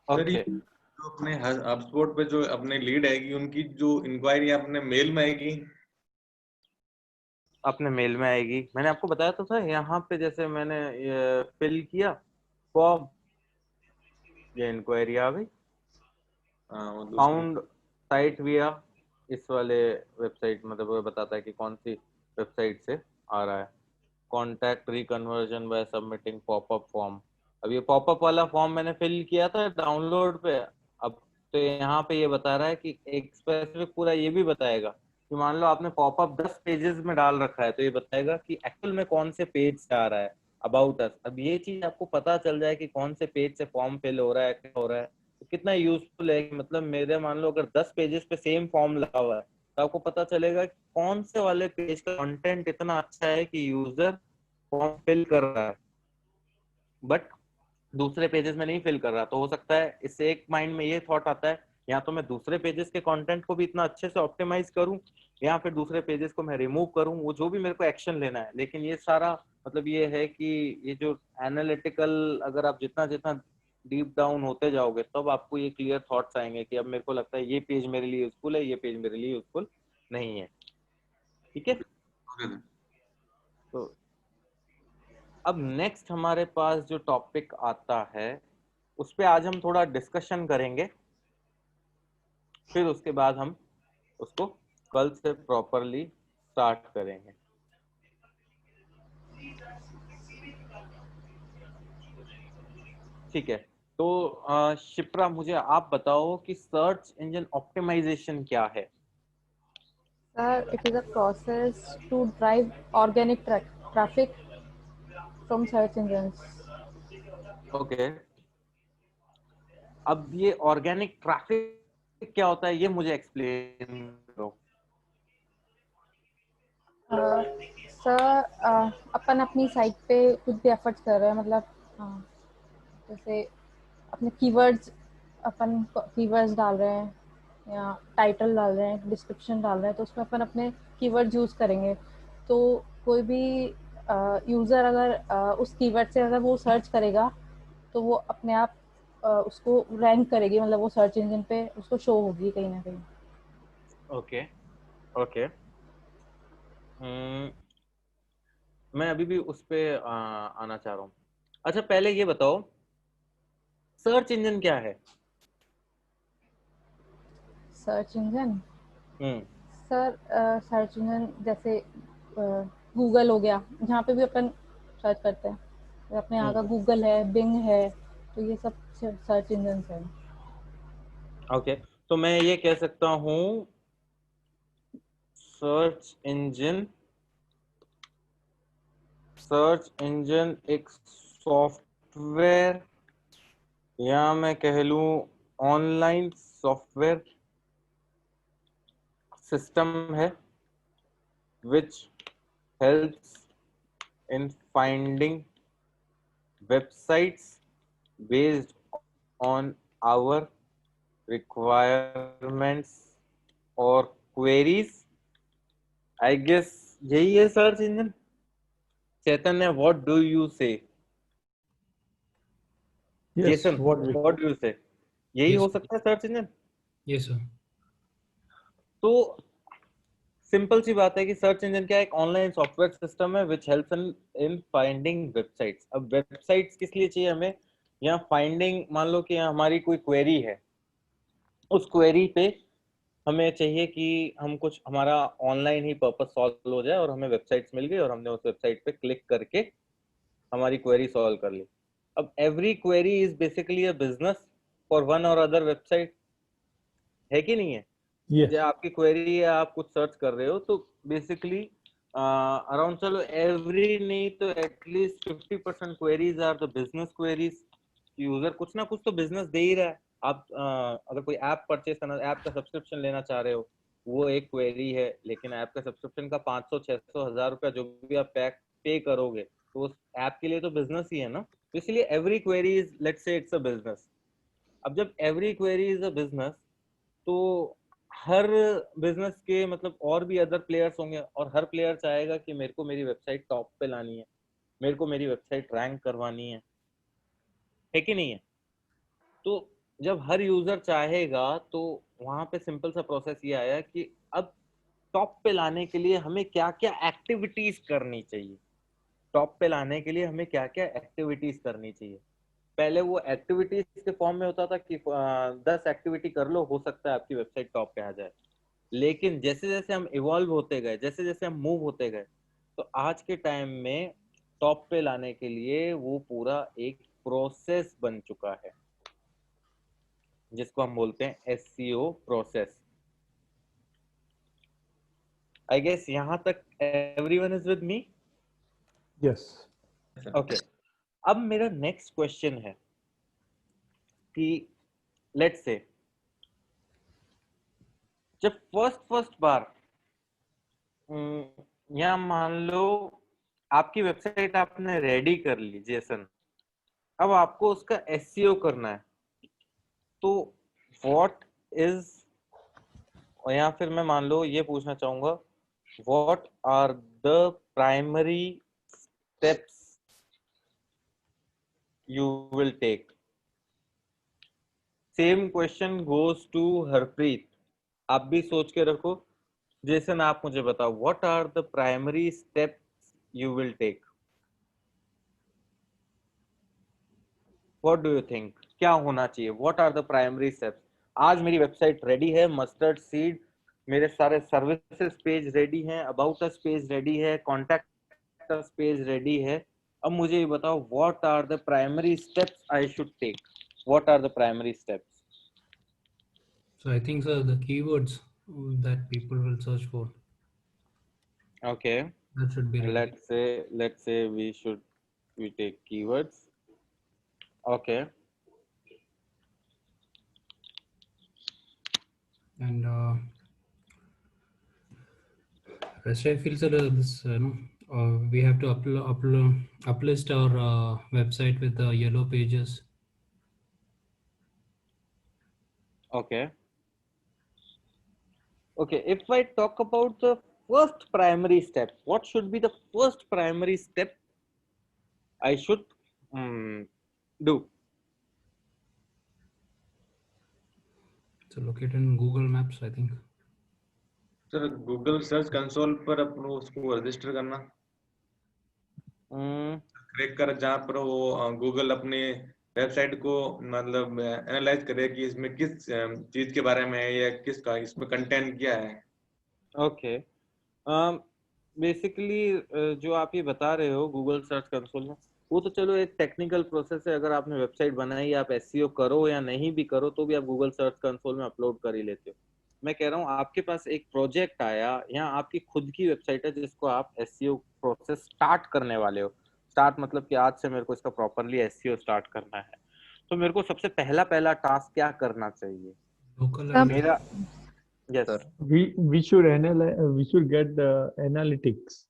सर ये ओके। जो अपने HubSpot पे जो अपने लीड आएगी उनकी जो इंक्वायरी अपने मेल में आएगी? अपने मेल में आएगी। मैंने आपको बताया तो था यहाँ पे, जैसे मैंने फिल किया फॉर्म, ये इंक्वायरी आ गई। हाँ, वो दूसरी। फाउंड साइट विया इस वाले वेबसाइट, मतलब वो बताता है कि कौन सी वेबसाइट से आ रहा है। Contact reconversion by submitting popup form. अब ये पॉपअप वाला फॉर्म मैंने फिल किया था डाउनलोड पे। अब तो यहाँ पे ये बता रहा है कि एक स्पेसिफिक पूरा ये भी बताएगा कि मान लो आपने पॉपअप 10 पेजेस में डाल रखा है, तो ये बताएगा कि एक्चुअल में कौन से पेज से आ रहा है, अबाउट अस। अब ये चीज आपको पता चल जाए कि कौन से पेज से फॉर्म फिल हो रहा है, क्या हो रहा है, तो कितना यूजफुल है। मतलब मेरे मान लो अगर 10 पेजेस पे सेम फॉर्म लगा हुआ है, तो आपको पता चलेगा कि कौन से वाले पेज का कंटेंट इतना अच्छा है कि यूजर फॉर्म फिल कर रहा है बट दूसरे पेजेस में नहीं फिल कर रहा। तो हो सकता है इससे एक माइंड में ये थॉट आता है, या तो मैं दूसरे पेजेस के कंटेंट को भी इतना अच्छे से ऑप्टिमाइज करूं, या फिर दूसरे पेजेस को मैं रिमूव करूं, वो जो भी मेरे को एक्शन लेना है। लेकिन ये सारा मतलब ये है कि ये जो एनालिटिकल, अगर आप जितना जितना डीप डाउन होते जाओगे तब आपको ये क्लियर थॉट्स आएंगे कि अब मेरे को लगता है ये पेज मेरे लिए यूजफुल है, ये पेज मेरे लिए यूजफुल नहीं है। ठीक है? तो अब नेक्स्ट हमारे पास जो टॉपिक आता है उस पे आज हम थोड़ा डिस्कशन करेंगे, फिर उसके बाद हम उसको कल से प्रॉपरली स्टार्ट करेंगे। ठीक है? तो शिप्रा मुझे आप बताओ कि सर्च इंजन ऑप्टिमाइजेशन क्या है? Sir, it is a process to drive organic traffic from search engines. Okay. अब ये ऑर्गेनिक ट्रैफिक क्या होता है, ये मुझे एक्सप्लेन करो। सर, अपन अपनी साइट पे कुछ भी एफर्ट्स कर रहे हैं, मतलब जैसे अपने कीवर्ड्स, अपन कीवर्ड्स डाल रहे हैं या टाइटल डाल रहे हैं, डिस्क्रिप्शन डाल रहे हैं, तो उसमें अपन अपने कीवर्ड्स यूज़ करेंगे। तो कोई भी यूज़र अगर उस कीवर्ड से अगर वो सर्च करेगा तो वो अपने आप उसको रैंक करेगी, मतलब वो सर्च इंजन पे उसको शो होगी कहीं ना कहीं। Okay okay. मैं अभी भी उस पे आना चाह रहा हूँ। अच्छा पहले ये बताओ सर्च इंजन क्या है? सर्च इंजन, हम्म सर सर्च इंजन जैसे गूगल हो गया, जहाँ पे भी अपन सर्च करते हैं, तो अपने यहाँ का गूगल है, बिंग है, तो ये सब सर्च इंजन है। ओके। तो मैं ये कह सकता हूँ सर्च इंजन एक सॉफ्टवेयर, या मैं कह लूँ ऑनलाइन सॉफ्टवेयर सिस्टम है which helps in finding websites based on our requirements और क्वेरीज, आई गेस यही है search engine. Chaitanya, what do you से? Yes, Jason, what we what do you से? यही Yes, हो सकता है सर्च इंजन। yes sir. तो सिंपल सी बात है कि सर्च इंजन क्या है, एक ऑनलाइन सॉफ्टवेयर सिस्टम है which helps in finding websites. अब वेबसाइट्स किस लिए चाहिए हमें? यहाँ फाइंडिंग, मान लो कि हमारी कोई क्वेरी है, उस क्वेरी पे हमें चाहिए कि हम कुछ, हमारा ऑनलाइन ही पर्पस सॉल्व हो जाए और हमें वेबसाइट्स मिल गई और हमने उस वेबसाइट पे क्लिक करके हमारी क्वेरी सॉल्व कर ली। अब every query is basically a business for one और अदर वेबसाइट, है कि नहीं है? yes, जो आपकी क्वेरी है, आप कुछ सर्च कर रहे हो, तो बेसिकली अराउंड, चलो एवरी नहीं तो at least 50% queries are the business queries. User कुछ ना कुछ तो बिजनेस दे ही रहा है। आप अगर कोई ऐप परचेज करना, ऐप का सब्सक्रिप्शन लेना चाह रहे हो, वो एक क्वेरी है, लेकिन ऐप का सब्सक्रिप्शन का 500, 600, 1000 रुपया जो भी आप पे करोगे, तो उस ऐप के लिए तो बिजनेस ही है ना। तो इसलिए every query is, let's say it's a business. अब जब every query is a business, तो हर बिजनेस के मतलब और भी अदर प्लेयर्स होंगे और हर प्लेयर चाहेगा कि मेरे को मेरी वेबसाइट टॉप पे लानी है, मेरे को मेरी वेबसाइट रैंक करवानी है कि नहीं है? तो जब हर यूजर चाहेगा, तो वहां पे सिंपल सा प्रोसेस ये आया कि अब टॉप पे लाने के लिए हमें क्या क्या एक्टिविटीज करनी चाहिए। टॉप पे लाने के लिए हमें क्या क्या एक्टिविटीज करनी चाहिए। पहले वो एक्टिविटीज के फॉर्म में होता था कि 10 एक्टिविटी कर लो, हो सकता है आपकी वेबसाइट टॉप पे आ जाए। लेकिन जैसे जैसे हम इवॉल्व होते गए, जैसे जैसे हम मूव होते गए, तो आज के टाइम में टॉप पे लाने के लिए वो पूरा एक प्रोसेस बन चुका है, जिसको हम बोलते हैं एसईओ प्रोसेस। आई गेस यहां तक everyone is with me? yes. Okay, अब मेरा नेक्स्ट क्वेश्चन है कि लेट्स से जब फर्स्ट बार या मान लो आपकी वेबसाइट आपने रेडी कर ली जेसन, अब आपको उसका एसईओ करना है, तो व्हाट इज, और या फिर मैं मान लो ये पूछना चाहूंगा, what are the primary steps you will take? Same question goes to Harpreet. आप भी सोच के रखो। जेसन, आप मुझे बताओ, what are the primary steps you will take? What do you think, क्या होना चाहिए? What are the primary steps? आज मेरी वेबसाइट रेडी है, मस्टर्ड सीड, मेरे सारे सर्विसेज पेज रेडी हैं, अबाउट अस पेज रेडी है, कॉन्टैक्ट अस पेज रेडी है। अब मुझे ये बताओ, what are the primary steps I should take? What are the primary steps? So I think sir, the keywords that people will search for, Okay, that should be ready. let's say we take keywords. Okay, And rest I feel sir, this we have to uplist our website with the yellow pages. okay, okay. If I talk about the first primary step, what should be the first primary step I should do? So locate in Google Maps, I think. Sir Google search console पर अपने उसको register करना, click कर, जहाँ पर वो Google अपने website को मतलब एनालाइज करे कि इसमें किस चीज के बारे में है या किसका इसमें कंटेंट क्या है। ओके, बेसिकली जो आप ये बता रहे हो गूगल सर्च कंसोल में, वो तो चलो एक टेक्निकल प्रोसेस है। अगर आपने वेबसाइट बनाई, आप एसईओ करो या नहीं भी करो, तो भी आप गूगल सर्च कंसोल में अपलोड कर ही लेते हो। मैं कह रहा हूँ आपके पास एक प्रोजेक्ट आया, या आपकी खुद की वेबसाइट है जिसको आप एसईओ प्रोसेस स्टार्ट करने वाले हो। स्टार्ट मतलब कि आज से मेरे को इसका प्रॉपरली एसईओ स्टार्ट करना है, तो मेरे को सबसे पहला टास्क क्या करना चाहिए? Local मेरा yes sir, We should analyze, we should get the analytics.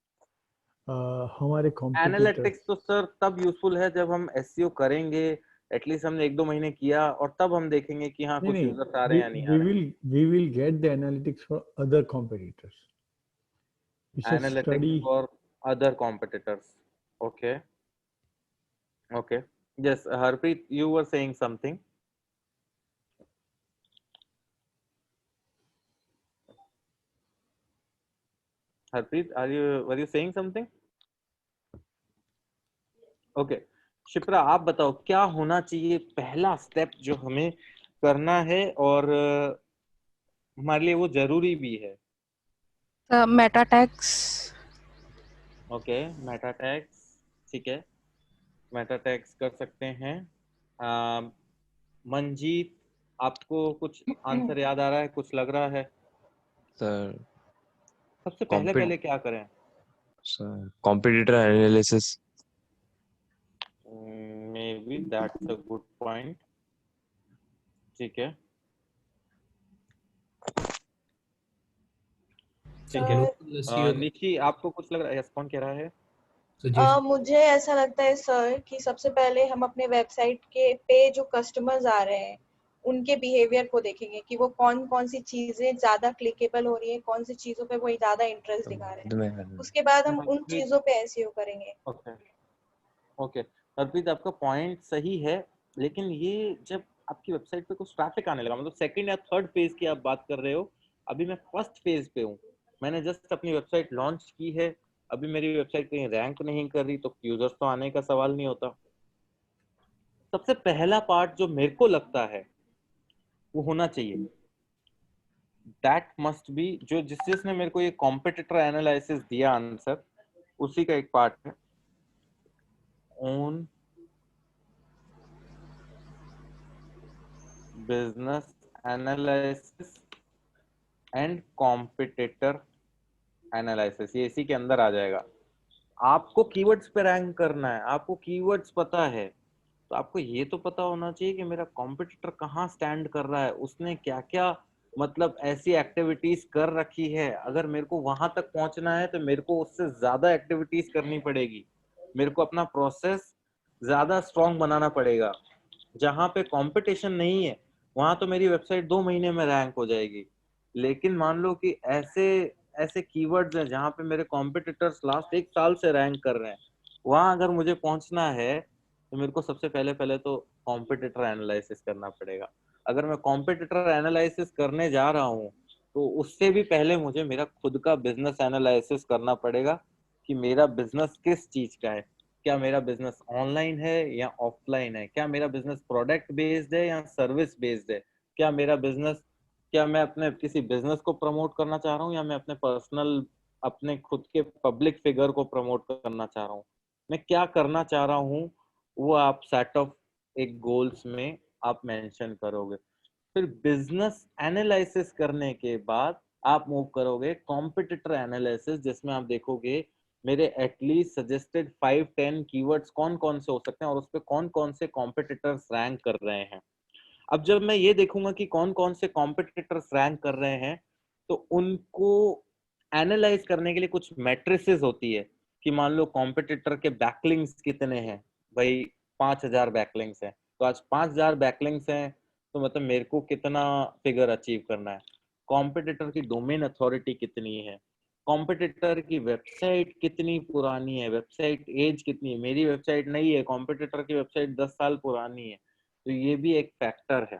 हमारे competitors. एनालिटिक्स तो सर तब यूजफुल है जब हम एसईओ करेंगे, एटलीस्ट हमने 1-2 महीने किया और तब हम देखेंगे कि हाँ कुछ नहीं, यूजर्स आ रहे हैं या नहीं आ रहे हैं। we will get the analytics for other competitors. It's a Analytics study. for other competitors. Okay. Okay. Yes, Harpreet, you were saying something. Harpreet, were you saying something? Okay. Shipra, आप बताओ क्या होना चाहिए पहला स्टेप जो हमें करना है और हमारे लिए वो जरूरी भी है? Meta tags. Okay, Meta tags, ठीक है, मेटा टैग्स कर सकते हैं। मंजीत, आपको कुछ आंसर याद आ रहा है, कुछ लग रहा है? सर सबसे पहले क्या करें? Sir competitor analysis. Maybe that's a good point. ठीक है, ठीक है। निशी, आपको कुछ लग रहा है? यस, कौन कह रहा है? मुझे ऐसा लगता है सर कि सबसे पहले हम अपने वेबसाइट के पे जो कस्टमर्स आ रहे हैं उनके बिहेवियर को देखेंगे कि वो कौन कौन सी चीजें ज्यादा क्लिकेबल हो रही है, कौन सी चीजों पे वो ज्यादा इंटरेस्ट दिखा रहे हैं, उसके बाद हम उन चीजों पे एसईओ करेंगे। Okay, okay. हरप्रीत, आपका पॉइंट सही है, लेकिन ये जब आपकी वेबसाइट पे कुछ ट्रैफिक आने लगा, मतलब सेकंड या थर्ड फेज की आप बात कर रहे हो, अभी मैं फर्स्ट फेज पे हूँ, मैंने जस्ट अपनी वेबसाइट लॉन्च की है, अभी मेरी वेबसाइट कहीं रैंक नहीं कर रही, तो यूजर्स तो आने का सवाल नहीं होता। सबसे पहला पार्ट जो मेरे को लगता है वो होना चाहिए, दैट मस्ट बी, जो जिसने मेरे को ये कॉम्पिटिटर एनालिसिस दिया आंसर, उसी का एक पार्ट है, own business analysis and competitor analysis, ये इसी के अंदर आ जाएगा। आपको कीवर्ड्स पे रैंक करना है, आपको कीवर्ड्स पता है, तो आपको ये तो पता होना चाहिए कि मेरा कॉम्पिटिटर कहाँ स्टैंड कर रहा है, उसने क्या क्या मतलब ऐसी एक्टिविटीज कर रखी है। अगर मेरे को वहां तक पहुंचना है तो मेरे को उससे ज्यादा एक्टिविटीज करनी पड़ेगी, मेरे को अपना प्रोसेस ज्यादा स्ट्रॉन्ग बनाना पड़ेगा। जहां पे कंपटीशन नहीं है वहां तो मेरी वेबसाइट 2 महीने में रैंक हो जाएगी, लेकिन मान लो कि ऐसे ऐसे कीवर्ड्स हैं जहां पे मेरे कॉम्पिटिटर्स लास्ट 1 साल से रैंक कर रहे हैं, वहां अगर मुझे पहुंचना है तो मेरे को सबसे पहले तो कॉम्पिटिटर एनालिसिस करना पड़ेगा। अगर मैं कॉम्पिटिटर एनालिसिस करने जा रहा हूँ तो उससे भी पहले मुझे मेरा खुद का बिजनेस एनालिसिस करना पड़ेगा कि मेरा बिजनेस किस चीज का है, क्या मेरा बिजनेस ऑनलाइन है या ऑफलाइन है, क्या मेरा बिजनेस प्रोडक्ट बेस्ड है या सर्विस बेस्ड है, क्या मेरा बिजनेस, क्या मैं अपने किसी बिजनेस को प्रमोट करना चाह रहा हूँ या मैं अपने पर्सनल, अपने खुद के पब्लिक फिगर को प्रमोट करना चाह रहा हूँ, मैं क्या करना चाह रहा हूँ, वो आप सेट ऑफ एक गोल्स में आप मेंशन करोगे। फिर बिजनेस एनालिसिस करने के बाद आप मूव करोगे कॉम्पिटिटर एनालिसिस, जिसमें आप देखोगे मेरे एटलीस्ट सजेस्टेड 5-10 कीवर्ड्स कौन कौन से हो सकते हैं और उस पे कौन कौन से कॉम्पिटिटर्स रैंक कर रहे हैं। अब जब मैं ये देखूंगा कि कौन कौन से कॉम्पिटिटर्स रैंक कर रहे हैं, तो उनको एनालाइज करने के लिए कुछ मैट्रिसेस होती है कि मान लो कॉम्पिटिटर के बैकलिंक्स कितने हैं, भाई 5000 बैकलिंक्स हैं, तो आज 5000 बैकलिंक्स हैं तो मतलब मेरे को कितना फिगर अचीव करना है, कॉम्पिटिटर की डोमेन अथॉरिटी कितनी है, कॉम्पिटिटर की वेबसाइट कितनी पुरानी है, वेबसाइट एज कितनी है, मेरी वेबसाइट नई है, कॉम्पिटिटर की वेबसाइट 10 साल पुरानी है, तो ये भी एक फैक्टर है।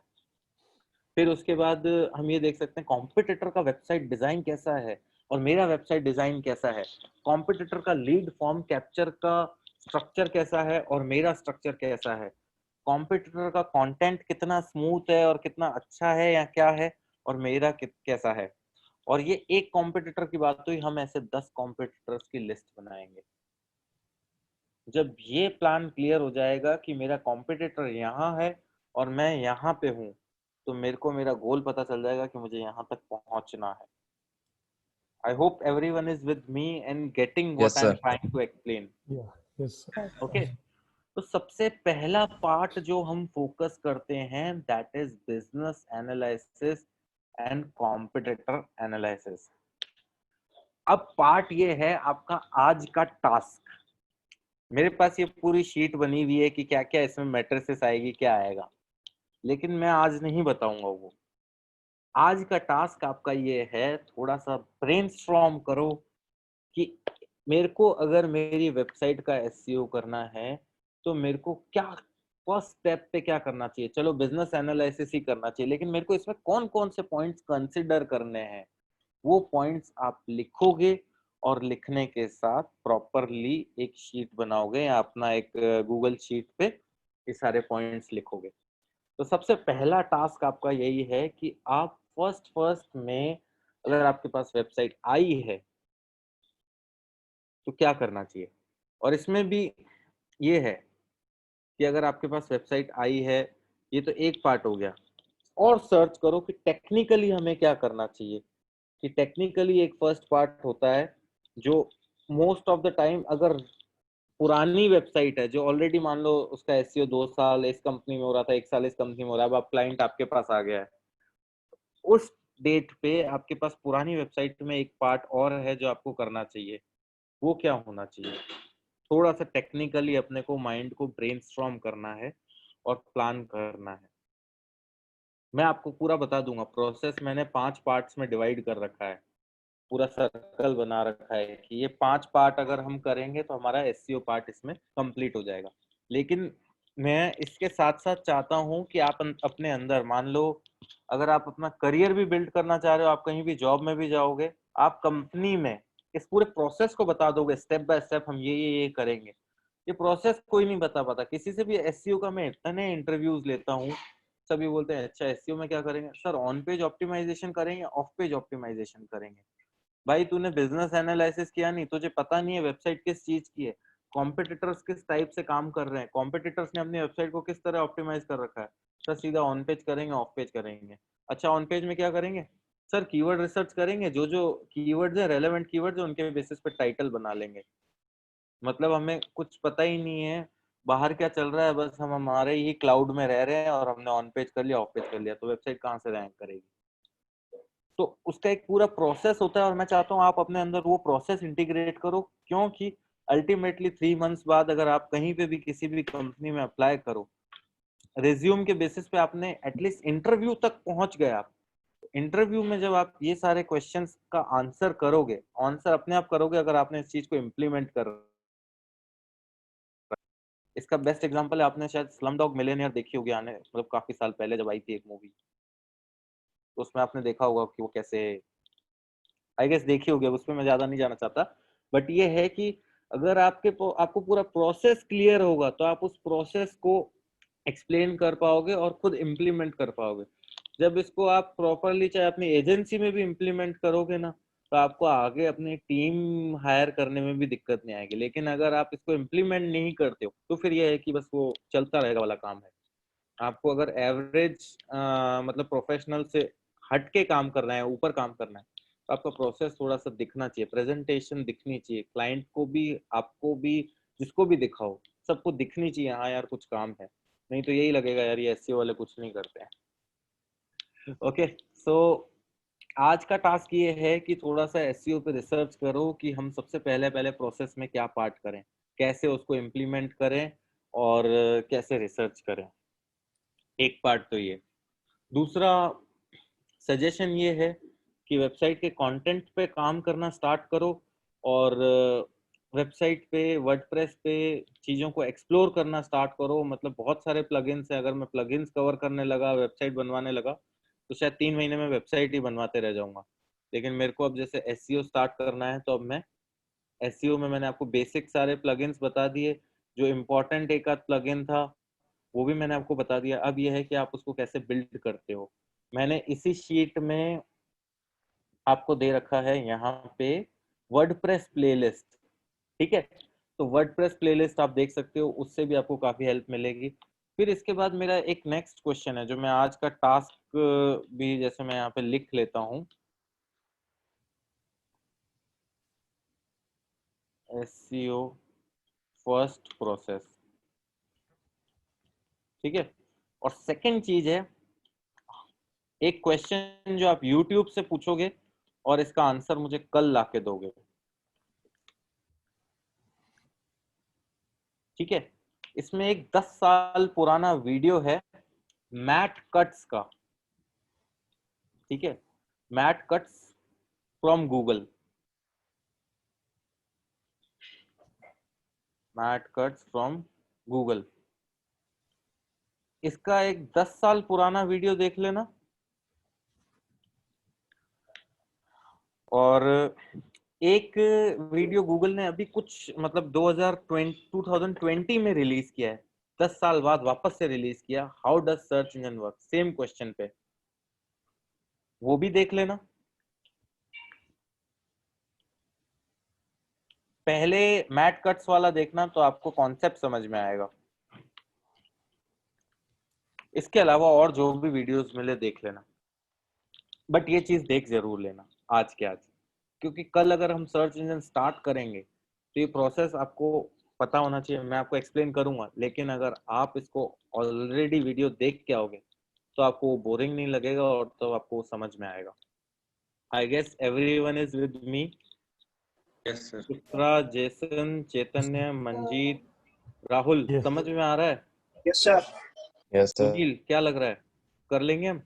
फिर उसके बाद हम ये देख सकते हैं कॉम्पिटिटर का वेबसाइट डिजाइन कैसा है और मेरा वेबसाइट डिजाइन कैसा है, कॉम्पिटिटर का लीड फॉर्म कैप्चर का स्ट्रक्चर कैसा है और मेरा स्ट्रक्चर कैसा है, कॉम्पिटिटर का कंटेंट कितना स्मूथ है और कितना अच्छा है या क्या है और मेरा कैसा है। और ये एक कॉम्पिटिटर की बात हुई, हम ऐसे 10 कॉम्पिटिटर्स की लिस्ट बनाएंगे। जब ये प्लान क्लियर हो जाएगा कि मेरा कॉम्पिटिटर यहाँ है और मैं यहाँ पे हूँ, तो मेरे को मेरा गोल पता चल जाएगा कि मुझे यहाँ तक पहुँचना है। I hope everyone is with me and getting what Yes, I'm sir. trying to explain. Yeah, yes, sir. Okay. तो सबसे पहला पार्ट जो हम फोकस करते हैं that is business analysis and competitor analysis. अब पार्ट ये है आपका आज का टास्क, मेरे पास ये पूरी शीट बनी हुई है कि क्या क्या इसमें मैट्रिसेस आएगी, क्या आएगा, लेकिन मैं आज नहीं बताऊंगा वो। आज का टास्क आपका ये है, थोड़ा सा ब्रेनस्टॉर्म करो कि मेरे को अगर मेरी वेबसाइट का एसईओ करना है तो मेरे को क्या फर्स्ट स्टेप पे क्या करना चाहिए। चलो बिजनेस एनालिसिस ही करना चाहिए, लेकिन मेरे को इसमें कौन कौन से पॉइंट्स कंसिडर करने हैं, वो पॉइंट्स आप लिखोगे और लिखने के साथ प्रॉपरली एक शीट बनाओगे या अपना एक गूगल शीट पे ये सारे पॉइंट्स लिखोगे। तो सबसे पहला टास्क आपका यही है कि आप फर्स्ट में अगर आपके पास वेबसाइट आई है तो क्या करना चाहिए। और इसमें भी ये है कि अगर आपके पास वेबसाइट आई है, ये तो एक पार्ट हो गया, और सर्च करो कि टेक्निकली हमें क्या करना चाहिए। कि टेक्निकली एक फर्स्ट पार्ट होता है जो मोस्ट ऑफ द टाइम, अगर पुरानी वेबसाइट है जो ऑलरेडी मान लो उसका एसईओ 2 साल इस कंपनी में हो रहा था, 1 साल इस कंपनी में हो रहा है, अब आप क्लाइंट आपके पास आ गया है, उस डेट पे आपके पास पुरानी वेबसाइट में एक पार्ट और है जो आपको करना चाहिए। वो क्या होना चाहिए, थोड़ा सा टेक्निकली अपने को माइंड को ब्रेनस्टॉर्म करना है और प्लान करना है। मैं आपको पूरा बता दूंगा प्रोसेस, मैंने 5 पार्ट्स में डिवाइड कर रखा है, पूरा सर्कल बना रखा है कि ये 5 पार्ट अगर हम करेंगे तो हमारा एसईओ पार्ट इसमें कंप्लीट हो जाएगा। लेकिन मैं इसके साथ साथ चाहता हूं कि आप अपने अंदर, मान लो अगर आप अपना करियर भी बिल्ड करना चाह रहे हो, आप कहीं भी जॉब में भी जाओगे, आप कंपनी में इस पूरे प्रोसेस को बता दोगे स्टेप बाय स्टेप, हम ये करेंगे। ये प्रोसेस कोई नहीं बता पाता किसी से भी। एसईओ का मैं इतने इंटरव्यूज लेता हूँ, सभी बोलते हैं अच्छा एसईओ में क्या करेंगे सर, ऑन पेज ऑप्टिमाइजेशन करेंगे, ऑफ पेज ऑप्टिमाइजेशन करेंगे। भाई तूने बिजनेस एनालिसिस किया नहीं, तुझे पता नहीं है वेबसाइट किस चीज की है, कॉम्पिटिटर्स किस टाइप से काम कर रहे हैं, कॉम्पिटिटर्स ने अपनी वेबसाइट को किस तरह ऑप्टिमाइज कर रखा है। सर सीधा ऑन पेज करेंगे, ऑफ पेज करेंगे। अच्छा ऑन पेज में क्या करेंगे सर, कीवर्ड रिसर्च करेंगे, जो जो कीवर्ड्स है रेलेवेंट कीवर्ड्स है उनके बेसिस पे टाइटल बना लेंगे। मतलब हमें कुछ पता ही नहीं है बाहर क्या चल रहा है, बस हम हमारे ही क्लाउड में रह रहे हैं और हमने ऑन पेज कर लिया, ऑफ पेज कर लिया, तो वेबसाइट कहाँ से रैंक करेगी। तो उसका एक पूरा प्रोसेस होता है और मैं चाहता हूँ आप अपने अंदर वो प्रोसेस इंटीग्रेट करो, क्योंकि अल्टीमेटली 3 मंथ्स बाद अगर आप कहीं पे भी किसी भी कंपनी में अप्लाई करो, रिज्यूम के बेसिस पे आपने एटलीस्ट इंटरव्यू तक पहुंच गए। आप इंटरव्यू में जब आप ये सारे क्वेश्चंस का आंसर करोगे, आंसर अपने आप करोगे अगर आपने इस चीज को इम्प्लीमेंट कर। इसका बेस्ट एग्जांपल है, आपने शायद स्लम डॉग मिलियनेयर देखी होगी, आने मतलब काफी साल पहले जब आई थी एक मूवी, तो उसमें आपने देखा होगा कि वो कैसे, आई गेस देखी होगी, अब उसमें मैं ज्यादा नहीं जाना चाहता। बट ये है कि अगर आपको पूरा प्रोसेस क्लियर होगा तो आप उस प्रोसेस को एक्सप्लेन कर पाओगे और खुद इम्प्लीमेंट कर पाओगे। जब इसको आप प्रॉपरली चाहे अपनी एजेंसी में भी इम्प्लीमेंट करोगे ना, तो आपको आगे अपनी टीम हायर करने में भी दिक्कत नहीं आएगी। लेकिन अगर आप इसको इम्प्लीमेंट नहीं करते हो तो फिर यह है कि बस वो चलता रहेगा वाला काम है। आपको अगर एवरेज मतलब प्रोफेशनल से हट के काम करना है, ऊपर काम करना है, तो आपका प्रोसेस थोड़ा सा दिखना चाहिए, प्रेजेंटेशन दिखनी चाहिए, क्लाइंट को भी आपको भी, जिसको भी दिखाओ सबको दिखनी चाहिए हाँ यार कुछ काम है, नहीं तो यही लगेगा यार ये एसईओ वाले कुछ नहीं करते हैं। ओके सो आज का टास्क ये है कि थोड़ा सा एसईओ पे रिसर्च करो कि हम सबसे पहले प्रोसेस में क्या पार्ट करें, कैसे उसको इम्प्लीमेंट करें और कैसे रिसर्च करें। एक पार्ट तो ये। दूसरा सजेशन ये है कि वेबसाइट के कंटेंट पे काम करना स्टार्ट करो और वेबसाइट पे वर्डप्रेस पे चीज़ों को एक्सप्लोर करना स्टार्ट करो। मतलब बहुत सारे प्लगइन्स हैं, अगर मैं प्लगइन्स कवर करने लगा, वेबसाइट बनवाने लगा, तो शायद 3 महीने में वेबसाइट ही बनवाते रह जाऊंगा। लेकिन मेरे को अब जैसे एसईओ स्टार्ट करना है, तो अब मैं एसईओ में मैंने आपको बेसिक सारे प्लगइन्स बता दिए, जो इम्पोर्टेंट एक आध प्लगइन था वो भी मैंने आपको बता दिया। अब यह है कि आप उसको कैसे बिल्ड करते हो। मैंने इसी शीट में आपको दे रखा है यहाँ पे वर्डप्रेस प्लेलिस्ट, ठीक है। तो वर्डप्रेस प्लेलिस्ट आप देख सकते हो, उससे भी आपको काफी हेल्प मिलेगी। फिर इसके बाद मेरा एक नेक्स्ट क्वेश्चन है जो मैं आज का टास्क भी जैसे मैं यहाँ पे लिख लेता हूँ, एसईओ फर्स्ट प्रोसेस, ठीक है। और सेकंड चीज है एक क्वेश्चन जो आप YouTube से पूछोगे और इसका आंसर मुझे कल लाके दोगे। ठीक है, इसमें एक 10 साल पुराना वीडियो है मैट कट्स का, ठीक है, Matt Cutts from Google, Matt Cutts from Google. इसका एक 10 साल पुराना वीडियो देख लेना। और एक वीडियो गूगल ने अभी कुछ मतलब 2020 में रिलीज किया है, 10 साल बाद वापस से रिलीज किया, how does search engine work, same question पे, वो भी देख लेना। पहले मैट कट्स वाला देखना तो आपको कॉन्सेप्ट समझ में आएगा। इसके अलावा और जो भी वीडियोस मिले देख लेना, बट ये चीज देख जरूर लेना आज के आज, क्योंकि कल अगर हम सर्च इंजन स्टार्ट करेंगे तो ये प्रोसेस आपको पता होना चाहिए। मैं आपको एक्सप्लेन करूंगा, लेकिन अगर आप इसको ऑलरेडी वीडियो देख के आओगे तो आपको बोरिंग नहीं लगेगा और तो आपको समझ में आएगा। I guess everyone is with me. Yes sir. Chitra, Jason, Chaitanya, Manjeet, Rahul, Yes. समझ में आ रहा है? Yes sir. Yes sir. Sunil, क्या लग रहा है, कर लेंगे हम?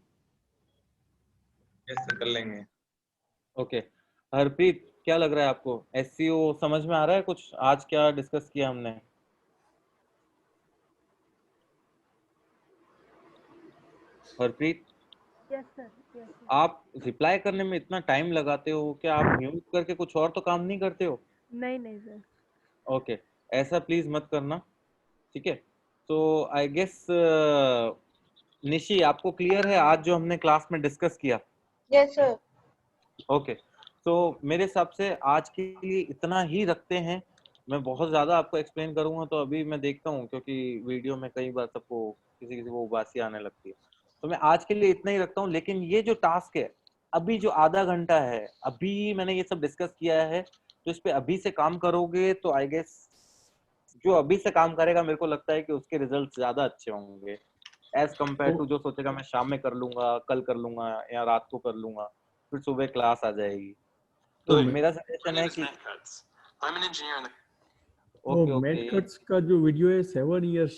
यस सर, कर लेंगे। ओके। हरप्रीत, क्या लग रहा है आपको, एसईओ समझ में आ रहा है कुछ, आज क्या डिस्कस किया हमने? Harpreet, yes sir, yes sir. आप रिप्लाई करने में इतना टाइम लगाते हो, क्या आप म्यूट करके कुछ और तो काम नहीं करते हो? नहीं नहीं सर। ओके, ऐसा प्लीज मत करना, ठीक है? तो आई गेस निशी, आपको क्लियर है आज जो हमने क्लास में डिस्कस किया? Yes, sir. ओके, तो मेरे हिसाब से आज के लिए इतना ही रखते हैं। मैं बहुत ज्यादा आपको एक्सप्लेन करूंगा तो अभी मैं देखता हूँ, क्योंकि वीडियो में कई बार सबको किसी किसी को उबासी आने लगती है, तो मैं आज के लिए इतना ही रखता हूँ। लेकिन ये जो टास्क है, अभी जो आधा घंटा है, अभी मैंने ये सब डिस्कस किया है, तो इस पे अभी से काम करोगे तो आई गेस जो अभी से काम करेगा, मेरे को लगता है कि उसके रिजल्ट ज्यादा अच्छे होंगे एज कम्पेयर टू जो सोचेगा मैं शाम में कर लूंगा, कल कर लूंगा या रात को कर लूंगा, फिर सुबह क्लास आ जाएगी। तो मेरा सजेशन है कि ओके ओके, मैट कट्स का जो वीडियो है 7 years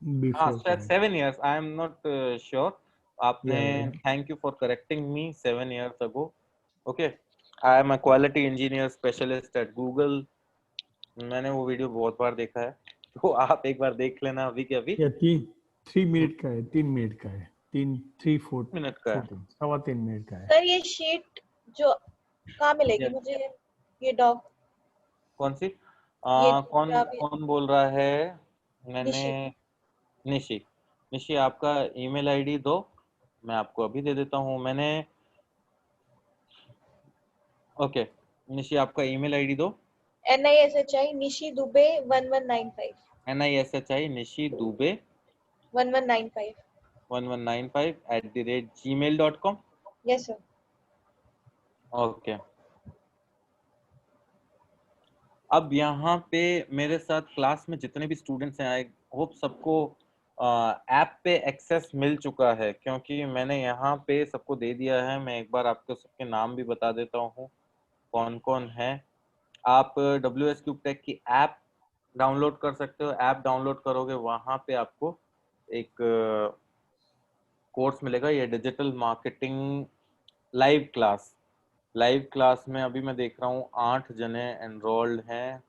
हाँ बिफोर शायद 7 years, I am not sure. आपने Yeah. Thank you for correcting me, 7 years ago। Okay, I am a quality engineer specialist at Google. मैंने वो वीडियो बहुत बार देखा है, तो आप एक बार देख लेना अभी के अभी। या 3 मिनट का है, 3 मिनट का है, 3-4 मिनट का है। 3.25 मिनट का है। सर ये शीट जो कहाँ मिलेगी Yes. मुझे, ये डॉक? कौन सी? ये कौन जो अभी- कौन बोल रहा है? मैंने निशी। निशी, निशी आपका ईमेल आईडी दो, मैं आपको अभी दे देता हूँ। मैंने ओके, निशी आपका ईमेल आईडी दो। NISHI Nishi Dubey 1195 NISHI Nishi Dubey 1195। 1195@gmail.com। Yes sir. Okay, अब यहाँ पे मेरे साथ क्लास में जितने भी स्टूडेंट्स हैं, आई होप सबको ऐप पे एक्सेस मिल चुका है, क्योंकि मैंने यहाँ पे सबको दे दिया है। मैं एक बार आपको सबके नाम भी बता देता हूँ कौन कौन है। आप WS Cube Tech की ऐप डाउनलोड कर सकते हो। ऐप डाउनलोड करोगे, वहाँ पे आपको एक कोर्स मिलेगा, ये digital marketing live class. Live class में अभी मैं देख रहा हूँ 8 जने एनरोल्ड हैं।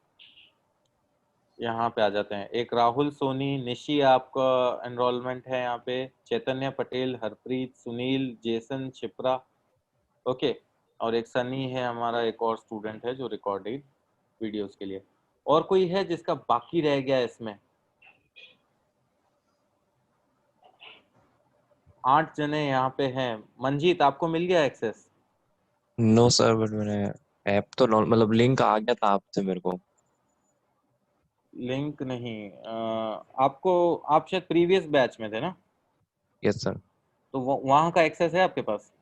यहाँ पे आ जाते हैं। एक राहुल सोनी, निशी आपका एनरोलमेंट है यहाँ पे, चैतन्य पटेल, हरप्रीत, सुनील, जेसन, शिप्रा, ओके। और एक सनी है हमारा, एक और स्टूडेंट है जो रिकॉर्डेड वीडियोस के लिए। और कोई है जिसका बाकी रह गया इसमें? 8 जने यहाँ पे हैं। मंजीत, आपको मिल गया एक्सेस? नो सर, बट मैंने ऐप तो मतलब लिंक आ गया था आपसे मेरे को। लिंक नहीं, आपको, आप शायद प्रीवियस बैच में थे ना? Yes sir. तो वहाँ का एक्सेस है आपके पास?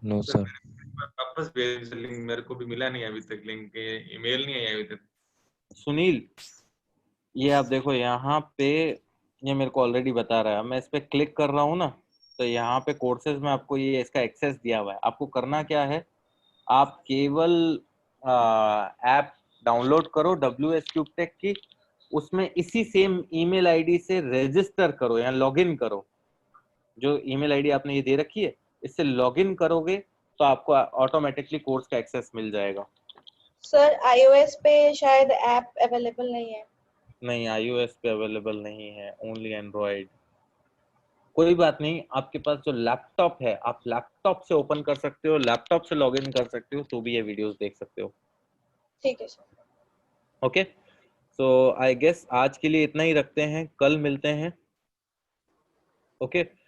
No sir. वापस भेज लिंक, मेरे को भी मिला नहीं अभी तक लिंक, ईमेल नहीं आई अभी तक। सुनील, ये आप देखो यहाँ पे, ये मेरे को ऑलरेडी बता रहा है। मैं इस पे क्लिक कर रहा हूँ ना, तो यहाँ पे कोर्सेज में आपको ये इसका एक्सेस दिया हुआ है। आपको करना क्या है, आप केवल ऐप डाउनलोड करो WS क्यूब टेक की, उसमें इसी सेम ईमेल आईडी से रजिस्टर करो या लॉगिन करो। जो ईमेल आईडी आपने ये दे रखी है, इससे लॉगिन करोगे तो आपको ऑटोमेटिकली कोर्स का एक्सेस मिल जाएगा। सर iOS पे शायद ऐप अवेलेबल नहीं है। नहीं, iOS पे अवेलेबल नहीं है, ओनली एंड्रॉइड। कोई बात नहीं, आपके पास जो लैपटॉप है, आप लैपटॉप से ओपन कर सकते हो, लैपटॉप से लॉगिन कर सकते हो, तो भी ये वीडियोस देख सकते हो। ठीक है sir. Okay, so I guess आज के लिए इतना ही रखते हैं, कल मिलते हैं। ओके।